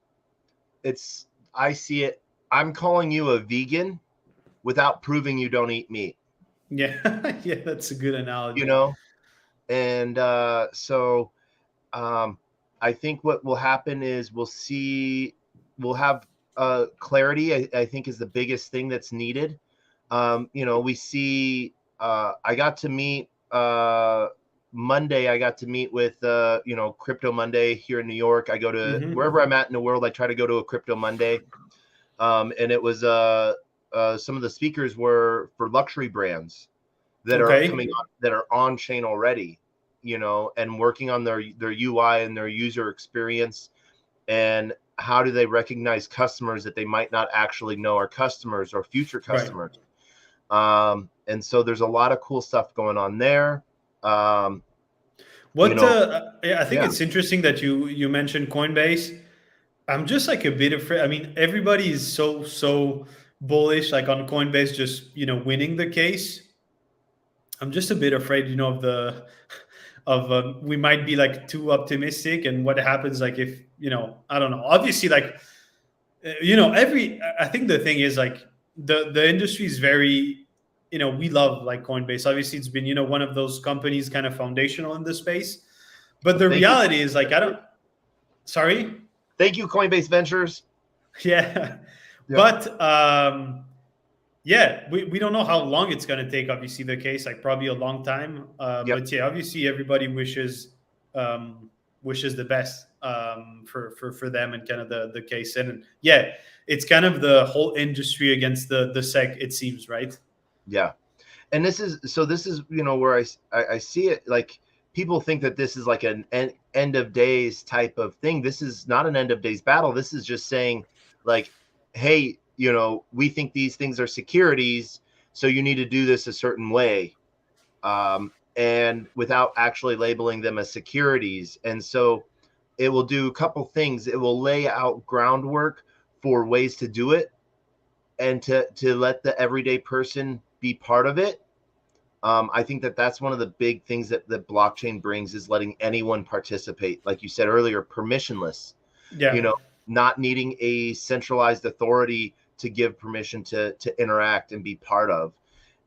[SPEAKER 1] it's I see it. I'm calling you a vegan without proving you don't eat meat.
[SPEAKER 2] Yeah, yeah, that's a good
[SPEAKER 1] You
[SPEAKER 2] analogy.
[SPEAKER 1] know, and so um, I think what will happen is we'll have clarity. I think is the biggest thing that's needed. We see. I got to meet Monday. I got to meet with Crypto Monday here in New York. I go to wherever
[SPEAKER 2] Hmm.
[SPEAKER 1] I'm at in the world. I try to go to a Crypto Monday. And it was some of the speakers were for luxury brands that are coming
[SPEAKER 2] Okay.
[SPEAKER 1] on, that are on chain already, and working on their UI and their user experience, and how do they recognize customers that they might not actually know are customers or future
[SPEAKER 2] Right.
[SPEAKER 1] customers. And so there's a lot of cool stuff going on there. Um, you
[SPEAKER 2] What
[SPEAKER 1] know,
[SPEAKER 2] I think
[SPEAKER 1] yeah,
[SPEAKER 2] it's interesting that you mentioned Coinbase. I'm just like a bit afraid. I mean, everybody is so bullish, like on Coinbase, just winning the case. I'm just a bit afraid, of the of we might be like too optimistic, and what happens like if I don't know. Obviously, like every I think the thing is like the industry is very we love like Coinbase. Obviously, it's been one of those companies kind of foundational in the space. But the
[SPEAKER 1] thank you,
[SPEAKER 2] reality is like I don't. Sorry.
[SPEAKER 1] thank you, Coinbase Ventures.
[SPEAKER 2] Yeah,
[SPEAKER 1] Yeah,
[SPEAKER 2] but yeah, we don't know how long it's going to take. Obviously, the case like probably a long time.
[SPEAKER 1] yep,
[SPEAKER 2] But yeah, obviously everybody wishes the best for them and kind of the case. And yeah, it's kind of the whole industry against the sec. It seems, right.
[SPEAKER 1] yeah. And this is where I see it, like people think that this is like an end of days type of thing. This is not an end of days battle. This is just saying, like, hey, we think these things are securities, so you need to do this a certain way, and without actually labeling them as securities. And so it will do a couple things. It will lay out groundwork for ways to do it, and to let the everyday person be part of it. I think that that's one of the big things that the blockchain brings, is letting anyone participate. Like you said earlier, permissionless, you
[SPEAKER 2] Yeah.
[SPEAKER 1] know, not needing a centralized authority to give permission to interact and be part of.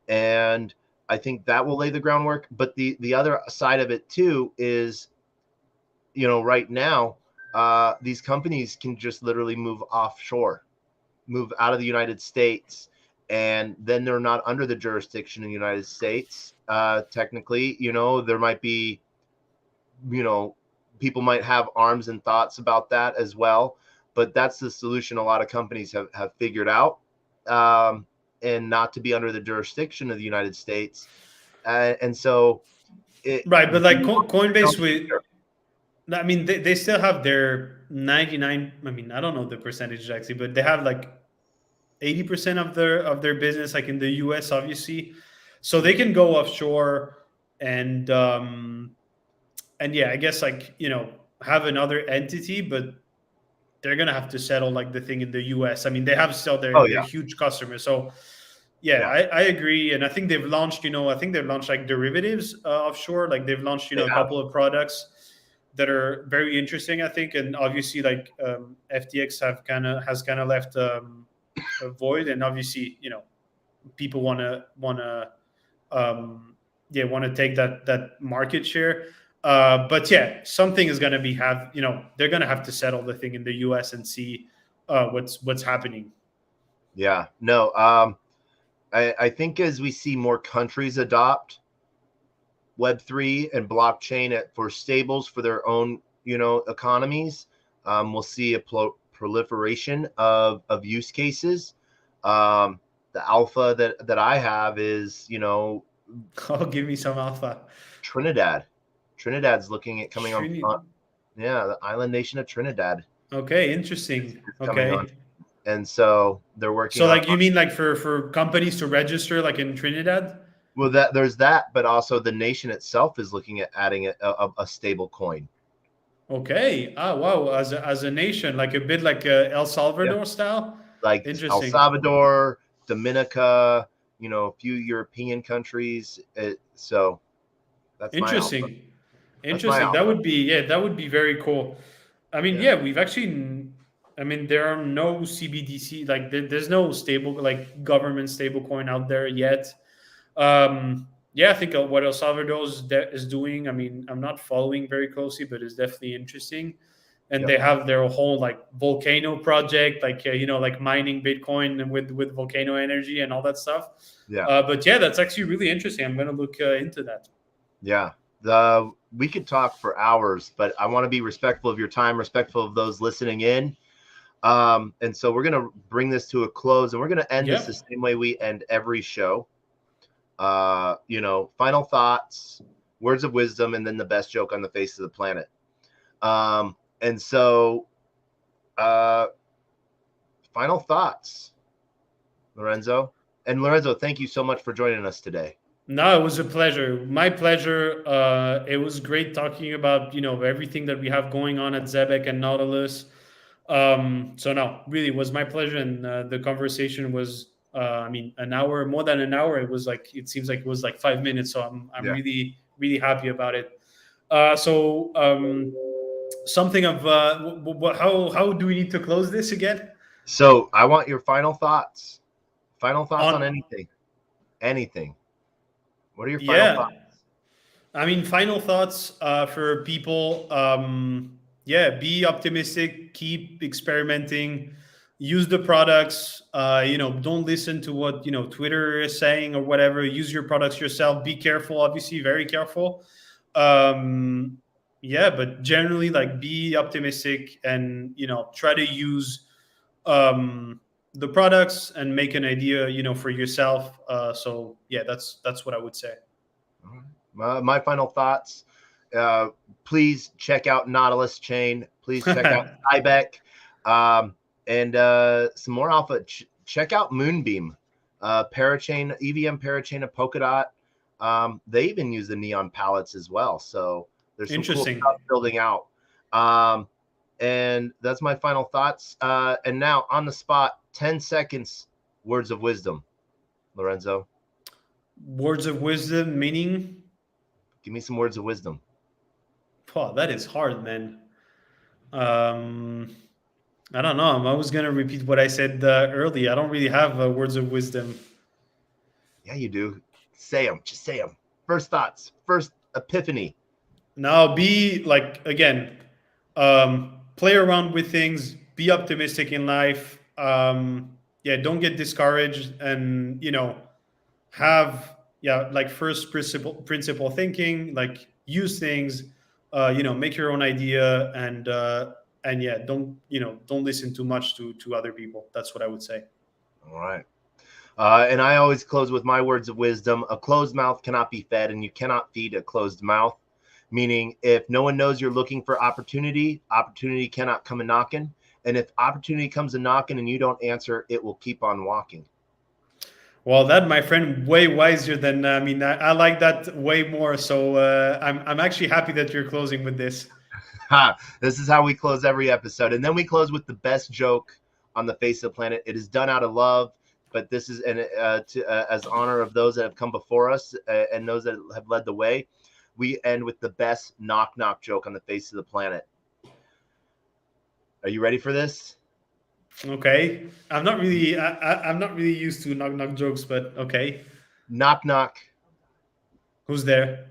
[SPEAKER 1] And I think that will lay the groundwork. But the other side of it too is, right now, these companies can just literally move offshore, move out of the United States, and then they're not under the jurisdiction in the United States. Technically, there might be, you know, people might have arms and thoughts about that as well. But that's the solution a lot of companies have figured out, and not to be under the jurisdiction of the United States. And so it,
[SPEAKER 2] Right, but like
[SPEAKER 1] we
[SPEAKER 2] Coinbase,
[SPEAKER 1] don't care.
[SPEAKER 2] I mean, they still have their 99. I mean, I don't know the percentage actually, but they have like 80% of their business like in the US, obviously. So they can go offshore and yeah, I guess like, have another entity, but they're gonna have to settle like the thing in the US. I mean, they have still
[SPEAKER 1] Oh
[SPEAKER 2] their
[SPEAKER 1] yeah,
[SPEAKER 2] huge customers. So yeah,
[SPEAKER 1] yeah,
[SPEAKER 2] I agree. And I think they've launched, I think they've launched like derivatives offshore. Like they've launched,
[SPEAKER 1] they
[SPEAKER 2] a
[SPEAKER 1] have.
[SPEAKER 2] couple of products that are very interesting, I think. And obviously like FTX has kind of left a void. And obviously, people um, want to take that market share. But yeah, something is going to be they're going to have to settle the thing in the US and see what's happening.
[SPEAKER 1] Yeah, no. I think as we see more countries adopt Web3 and blockchain for stables for their own, economies, we'll see a proliferation of use cases. The alpha that I have is,
[SPEAKER 2] Oh, give me some alpha.
[SPEAKER 1] Trinidad. Trinidad's looking at coming on.
[SPEAKER 2] Trini-
[SPEAKER 1] Yeah, the island nation of Trinidad
[SPEAKER 2] Okay,
[SPEAKER 1] is,
[SPEAKER 2] interesting.
[SPEAKER 1] is coming on,
[SPEAKER 2] Okay.
[SPEAKER 1] and so they're working
[SPEAKER 2] So
[SPEAKER 1] on.
[SPEAKER 2] like you mean like for companies to register like in Trinidad?
[SPEAKER 1] Well, that there's that, but also the nation itself is looking at adding a stable coin.
[SPEAKER 2] Okay. Ah, wow. As a nation, like a bit like El
[SPEAKER 1] Yeah,
[SPEAKER 2] Salvador style.
[SPEAKER 1] like El
[SPEAKER 2] Interesting.
[SPEAKER 1] Salvador, Dominica, a few European countries. So that's my alpha.
[SPEAKER 2] Interesting.
[SPEAKER 1] That's my
[SPEAKER 2] Interesting.
[SPEAKER 1] alpha.
[SPEAKER 2] That would be very cool. I mean,
[SPEAKER 1] Yeah.
[SPEAKER 2] yeah, we've actually. I mean, there are no CBDC like there's no stable like government stable coin out there yet. Yeah, I think what El Salvador is doing. I mean, I'm not following very closely, but it's definitely interesting. And
[SPEAKER 1] Yep.
[SPEAKER 2] they have their whole like volcano project, like like mining Bitcoin and with volcano energy and all that stuff.
[SPEAKER 1] Yeah.
[SPEAKER 2] But yeah, that's actually really interesting. I'm gonna look into that.
[SPEAKER 1] Yeah. We could talk for hours, but I want to be respectful of your time, respectful of those listening in. And so we're gonna bring this to a close, and we're gonna end this the
[SPEAKER 2] Yep.
[SPEAKER 1] same way we end every show. Final thoughts, words of wisdom, and then the best joke on the face of the planet. And so, uh, final thoughts, Lorenzo. And Lorenzo, thank you so much for joining us today.
[SPEAKER 2] No, it was a pleasure. My pleasure. It was great talking about everything that we have going on at Zebek and Nautilus. So no, really was my pleasure, and the conversation was. I mean, an hour, more than an hour. It was like it seems like it was like 5 minutes. So I'm
[SPEAKER 1] Yeah.
[SPEAKER 2] really happy about it. Something of how do we need to close this again?
[SPEAKER 1] So I want your final thoughts. Final thoughts on
[SPEAKER 2] On
[SPEAKER 1] anything. Anything. What are your final
[SPEAKER 2] Yeah,
[SPEAKER 1] thoughts?
[SPEAKER 2] I mean, final thoughts for people. Yeah, be optimistic, keep experimenting, use the products. Don't listen to what Twitter is saying or whatever. Use your products yourself. Be careful, obviously, very careful. Um, yeah, but generally, like, be optimistic and try to use the products and make an idea, for yourself. So yeah, that's what I would say.
[SPEAKER 1] My final thoughts. Uh, Please check out Nautilus Chain. Please check out Tybec. And some more alpha. Check out Moonbeam, Parachain, EVM Parachain of Polkadot. They even use the neon palettes as well. So there's some cool
[SPEAKER 2] Interesting.
[SPEAKER 1] stuff building out. And that's my final thoughts. And now on the spot, 10 seconds, words of wisdom, Lorenzo.
[SPEAKER 2] Words of wisdom, meaning.
[SPEAKER 1] Give me some words of wisdom.
[SPEAKER 2] Oh, that is hard, man. Um, I don't know. I'm always gonna repeat what I said earlier. I don't really have words of wisdom.
[SPEAKER 1] Yeah, you do. Say them. Just say them. First thoughts. First epiphany.
[SPEAKER 2] Now, be like again, play around with things. Be optimistic in life. Yeah, don't get discouraged, and have like first principle thinking. Like use things. Make your own idea, and yeah, don't listen too much to other people. That's what I would say.
[SPEAKER 1] All right. And I always close with my words of wisdom. A closed mouth cannot be fed, and you cannot feed a closed mouth. meaning if no one knows you're looking for opportunity, opportunity cannot come a knocking. And if opportunity comes a knocking and you don't answer, it will keep on walking.
[SPEAKER 2] Well, that, my friend, way wiser than I mean. I like that way more. So I'm actually happy that you're closing with this.
[SPEAKER 1] Ha! This is how we close every episode, and then we close with the best joke on the face of the planet. It is done out of love, but this is as honor of those that have come before us and those that have led the way. We end with the best knock knock joke on the face of the planet. Are you ready for this?
[SPEAKER 2] Okay, I'm not really I'm not really used to knock knock jokes, but okay.
[SPEAKER 1] Knock knock.
[SPEAKER 2] Who's there?